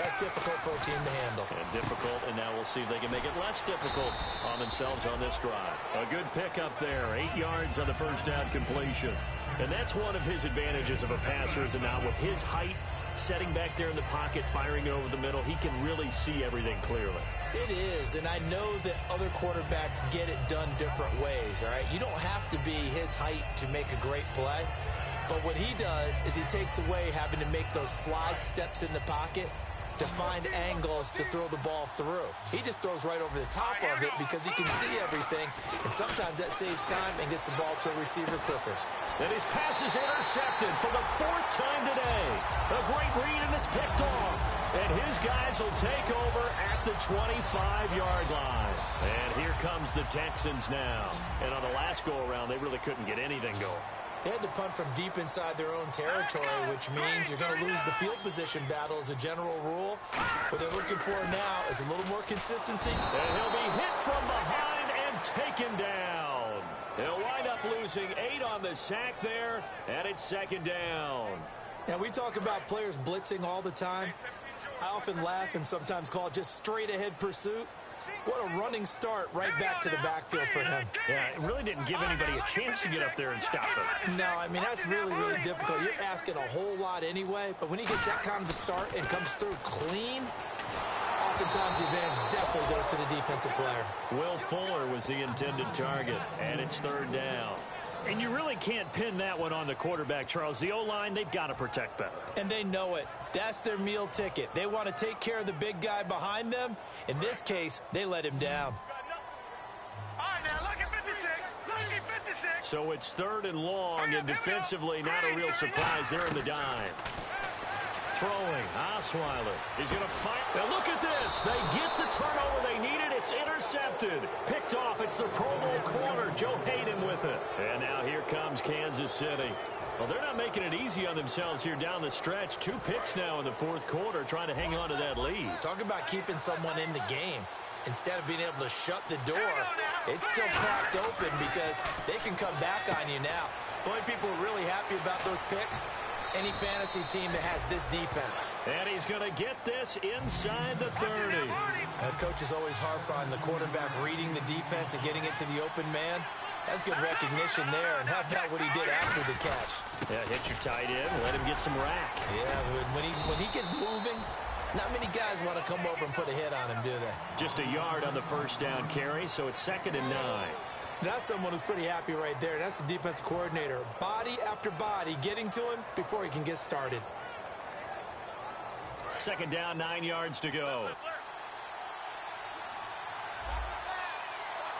Speaker 4: that's difficult for a team to handle.
Speaker 3: And difficult, and now we'll see if they can make it less difficult on themselves on this drive. A good pickup there, 8 yards on the 1st down completion. And that's one of his advantages of a passer, is now with his height, setting back there in the pocket, firing over the middle, he can really see everything clearly.
Speaker 4: It is, and I know that other quarterbacks get it done different ways, all right? You don't have to be his height to make a great play, but what he does is he takes away having to make those slide steps in the pocket to find angles to throw the ball through. He just throws right over the top of it because he can see everything, and sometimes that saves time and gets the ball to a receiver quicker.
Speaker 3: And his pass is intercepted for the 4th time today. A great read, and it's picked off. And his guys will take over at the 25-yard line. And here comes the Texans now. And on the last go-around, they really couldn't get anything going.
Speaker 4: They had to punt from deep inside their own territory, which means you're going to lose the field position battle as a general rule. What they're looking for now is a little more consistency.
Speaker 3: And he'll be hit from behind and taken down. He'll wind up losing 8 on the sack there, and it's 2nd down.
Speaker 4: Now, we talk about players blitzing all the time. I often laugh and sometimes call it just straight-ahead pursuit. What a running start right back to the backfield for him.
Speaker 3: Yeah, it really didn't give anybody a chance to get up there and stop him.
Speaker 4: No, I mean, that's really, really difficult. You're asking a whole lot anyway, but when he gets that kind of a start and comes through clean, oftentimes the advantage definitely goes to the defensive player.
Speaker 3: Will Fuller was the intended target, and it's 3rd down. And you really can't pin that one on the quarterback, Charles. The O-line, they've got to protect better.
Speaker 4: And they know it. That's their meal ticket. They want to take care of the big guy behind them. In this case, they let him down.
Speaker 5: All right, now, look at 56. Look at 56.
Speaker 3: So it's 3rd and long, and defensively, not a real surprise. They're in the dime. Throwing, Osweiler. He's going to fight. Now look at this. They get the turnover they needed. It's intercepted. Picked off. It's the Pro Bowl corner, Joe Hayden, with it. And now here comes Kansas City. Well, they're not making it easy on themselves here down the stretch. 2 picks now in the 4th quarter, trying to hang on to that lead.
Speaker 4: Talk about keeping someone in the game. Instead of being able to shut the door, it's still cracked open because they can come back on you now. The only people who are really happy about those picks, any fantasy team that has this defense.
Speaker 3: And he's going to get this inside the 30.
Speaker 4: Coaches always harp on the quarterback reading the defense and getting it to the open man. That's good recognition there, and how about what he did after the catch?
Speaker 3: Yeah, hit your tight end, let him get some rack.
Speaker 4: Yeah, when he gets moving, not many guys want to come over and put a hit on him, do they?
Speaker 3: Just a yard on the 1st down carry, so it's 2nd and 9.
Speaker 4: That's someone who's pretty happy right there. That's the defensive coordinator. Body after body getting to him before he can get started.
Speaker 3: 2nd down, 9 yards to go.
Speaker 5: All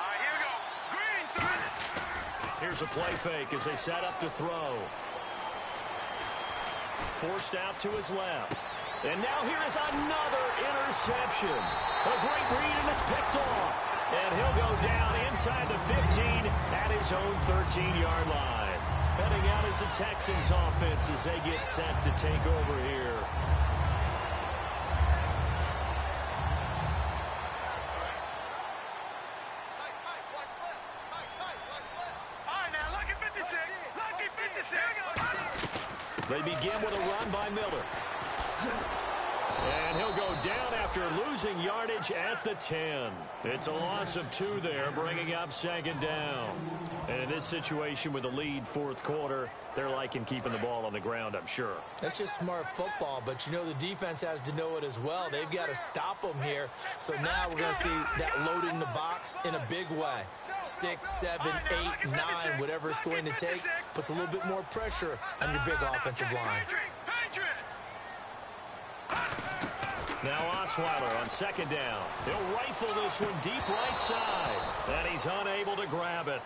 Speaker 5: right, here we go.
Speaker 3: Here's a play fake as they set up to throw. Forced out to his left. And now here is another interception. A great read, and it's picked off. And he'll go down inside the 15 at his own 13-yard line. Heading out is the Texans offense as they get set to take over here. They begin with a run by Miller. And he'll go down after losing yardage at the 10. It's a loss of 2 there, bringing up second down. And in this situation with a lead fourth quarter, they're liking keeping the ball on the ground, I'm sure.
Speaker 4: That's just smart football, but you know the defense has to know it as well. They've got to stop them here. So now we're going to see that loading the box in a big way. 6, 7, 8, 9, whatever it's going to take, puts a little bit more pressure on your big offensive line.
Speaker 3: Now Osweiler on second down. He'll rifle this one deep right side. And he's unable to grab it.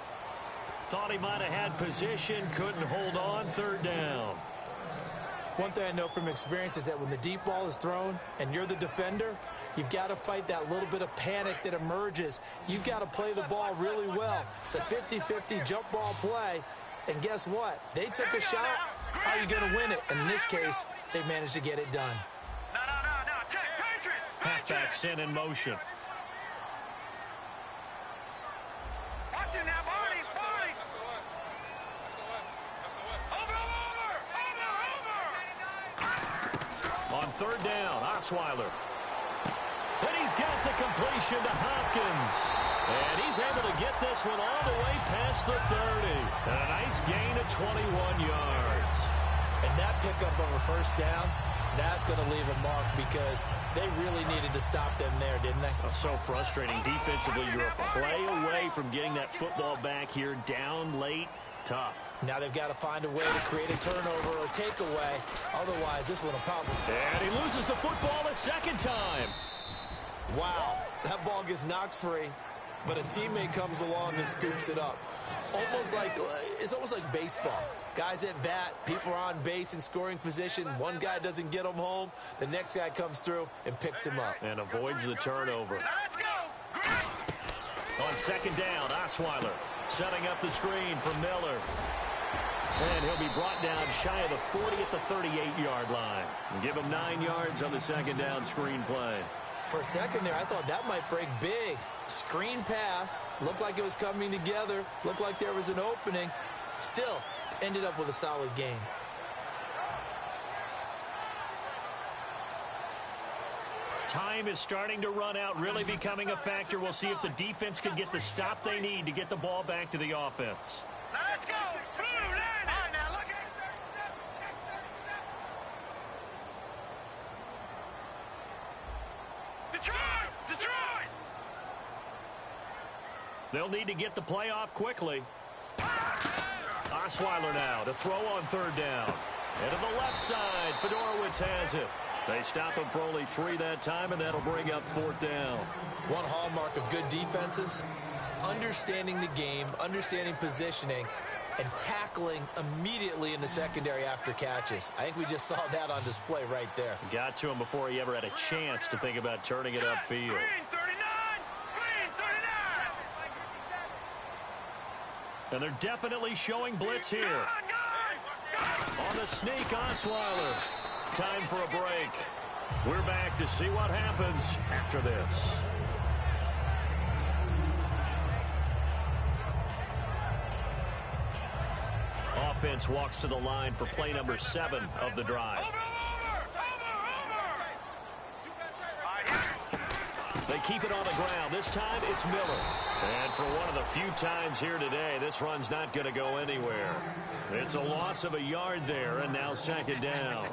Speaker 3: Thought he might have had position, couldn't hold on, third down.
Speaker 4: One thing I know from experience is that when the deep ball is thrown and you're the defender, you've got to fight that little bit of panic that emerges. You've got to play the ball really well. It's a 50-50 jump ball play. And guess what? They took a shot. How are you going to win it? And in this case, they managed to get it done.
Speaker 3: Halfback sent in motion.
Speaker 5: Watch it now, Barney. Over.
Speaker 3: On third down, Osweiler. And he's got the completion to Hopkins. And he's able to get this one all the way past the 30. And a nice gain of 21 yards.
Speaker 4: And that pickup of a first down, that's going to leave a mark because they really needed to stop them there, didn't they?
Speaker 3: Oh, so frustrating. Defensively, you're a play away from getting that football back here. Down late, tough.
Speaker 4: Now they've got to find a way to create a turnover or takeaway. Otherwise, this one will probably...
Speaker 3: And he loses the football a second time.
Speaker 4: Wow, that ball gets knocked free, but a teammate comes along and scoops it up. It's almost like baseball. Guys at bat, people are on base in scoring position. One guy doesn't get him home. The next guy comes through and picks him up.
Speaker 3: And avoids the turnover.
Speaker 5: Let's go.
Speaker 3: On second down, Osweiler setting up the screen for Miller. And he'll be brought down shy of the 40 at the 38-yard line. And give him 9 yards on the second down screen play.
Speaker 4: For a second there, I thought that might break big. Screen pass. Looked like it was coming together. Looked like there was an opening. Still, ended up with a solid game.
Speaker 3: Time is starting to run out, really becoming a factor. We'll see if the defense can get the stop they need to get the ball back to the offense.
Speaker 5: Let's go. Blue line. All right, now look at Detroit!
Speaker 3: They'll need to get the play off quickly. Osweiler now to throw on third down. And to the left side, Fedorowicz has it. They stop him for only 3 that time, and that'll bring up fourth down.
Speaker 4: One hallmark of good defenses is understanding the game, understanding positioning, and tackling immediately in the secondary after catches. I think we just saw that on display right there.
Speaker 3: Got to him before he ever had a chance to think about turning it upfield.
Speaker 5: Green 39.
Speaker 3: And they're definitely showing blitz here. On the sneak, Osweiler. Time for a break. We're back to see what happens after this. Offense walks to the line for play number 7 of the drive. They keep it on the ground. This time it's Miller. And for one of the few times here today, this run's not going to go anywhere. It's a loss of a yard there, and now second down.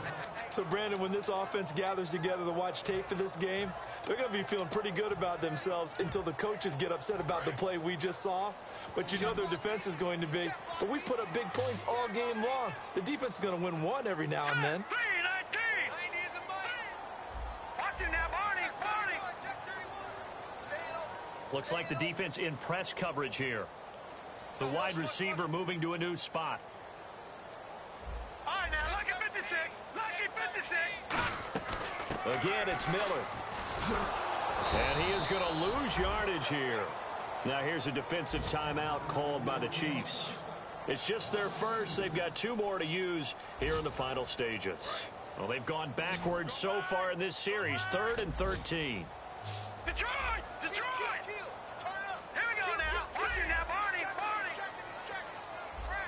Speaker 4: So, Brandon, when this offense gathers together to watch tape for this game, they're going to be feeling pretty good about themselves until the coaches get upset about the play we just saw. But you know their defense is going to be, but we put up big points all game long. The defense is going to win one every now and then.
Speaker 3: Looks like the defense in press coverage here. The wide receiver moving to a new spot.
Speaker 5: All right, now, lucky 56. Lucky 56.
Speaker 3: Again, it's Miller. And he is going to lose yardage here. Now here's a defensive timeout called by the Chiefs. It's just their first. They've got 2 more to use here in the final stages. Well, they've gone backwards so far in this series. 3rd and 13.
Speaker 5: Detroit! Detroit! Here we go now. Watch it now, Barney.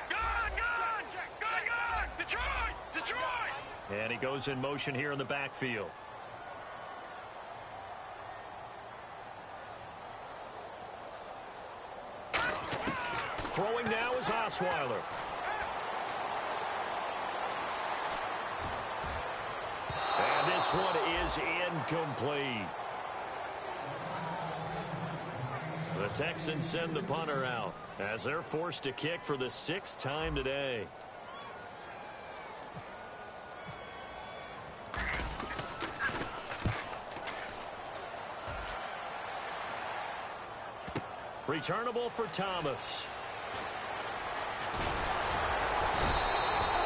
Speaker 5: Gone! Detroit!
Speaker 3: And he goes in motion here in the backfield. Throwing now is Osweiler. And this one is incomplete. The Texans send the punter out as they're forced to kick for the 6th time today. Returnable for Thomas.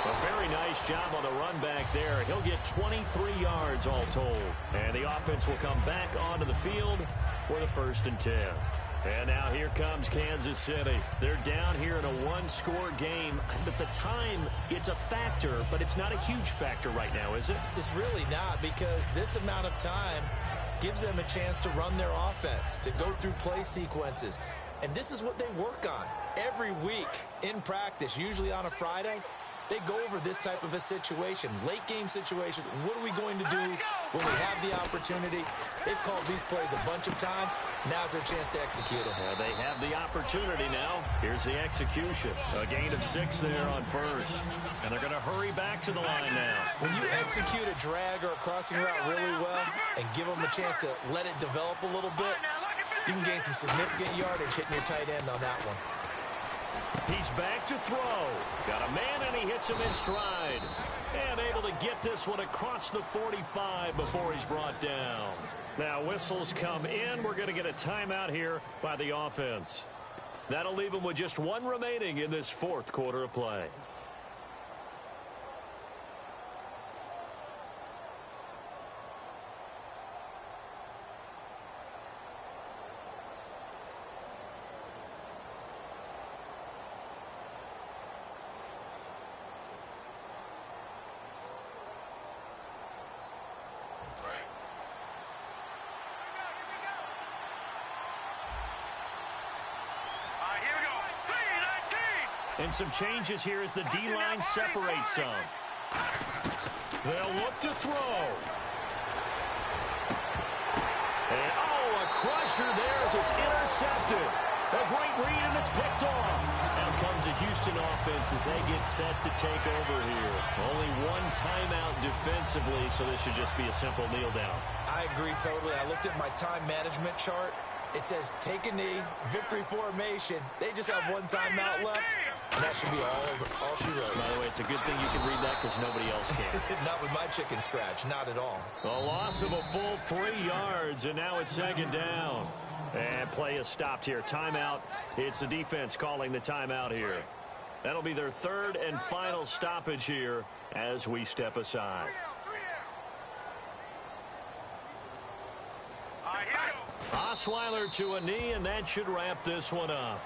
Speaker 3: A very nice job on the run back there. He'll get 23 yards all told. And the offense will come back onto the field for the 1st and 10. And now here comes Kansas City. They're down here in a 1-score game. But the time, it's a factor, but it's not a huge factor right now, is it?
Speaker 4: It's really not, because this amount of time gives them a chance to run their offense, to go through play sequences. And this is what they work on every week in practice, usually on a Friday. They go over this type of a situation, late game situation. What are we going to do when we have the opportunity? They've called these plays a bunch of times. Now's their chance to execute them.
Speaker 3: Well, they have the opportunity now. Here's the execution. A gain of 6 there on 1st. And they're going to hurry back to the line now.
Speaker 4: When you execute a drag or a crossing route really well and give them a chance to let it develop a little bit, you can gain some significant yardage hitting your tight end on that one.
Speaker 3: He's back to throw. Got a man, and he hits him in stride. And able to get this one across the 45 before he's brought down. Now whistles come in. We're going to get a timeout here by the offense. That'll leave him with just 1 remaining in this 4th quarter of play. And some changes here as the D-line separates some. They'll look to throw. And, a crusher there as it's intercepted. A great read, and it's picked off. Out comes the Houston offense as they get set to take over here. Only 1 timeout defensively, so this should just be a simple kneel down.
Speaker 4: I agree totally. I looked at my time management chart. It says take a knee, victory formation. They just have 1 timeout left. And that should be all she wrote.
Speaker 3: By the way, it's a good thing you can read that because nobody else can.
Speaker 4: Not with my chicken scratch. Not at all.
Speaker 3: A loss of a full 3 yards, and now it's 2nd down. And play is stopped here. Timeout. It's the defense calling the timeout here. That'll be their 3rd and final stoppage here as we step aside. Osweiler to a knee, and that should wrap this one up.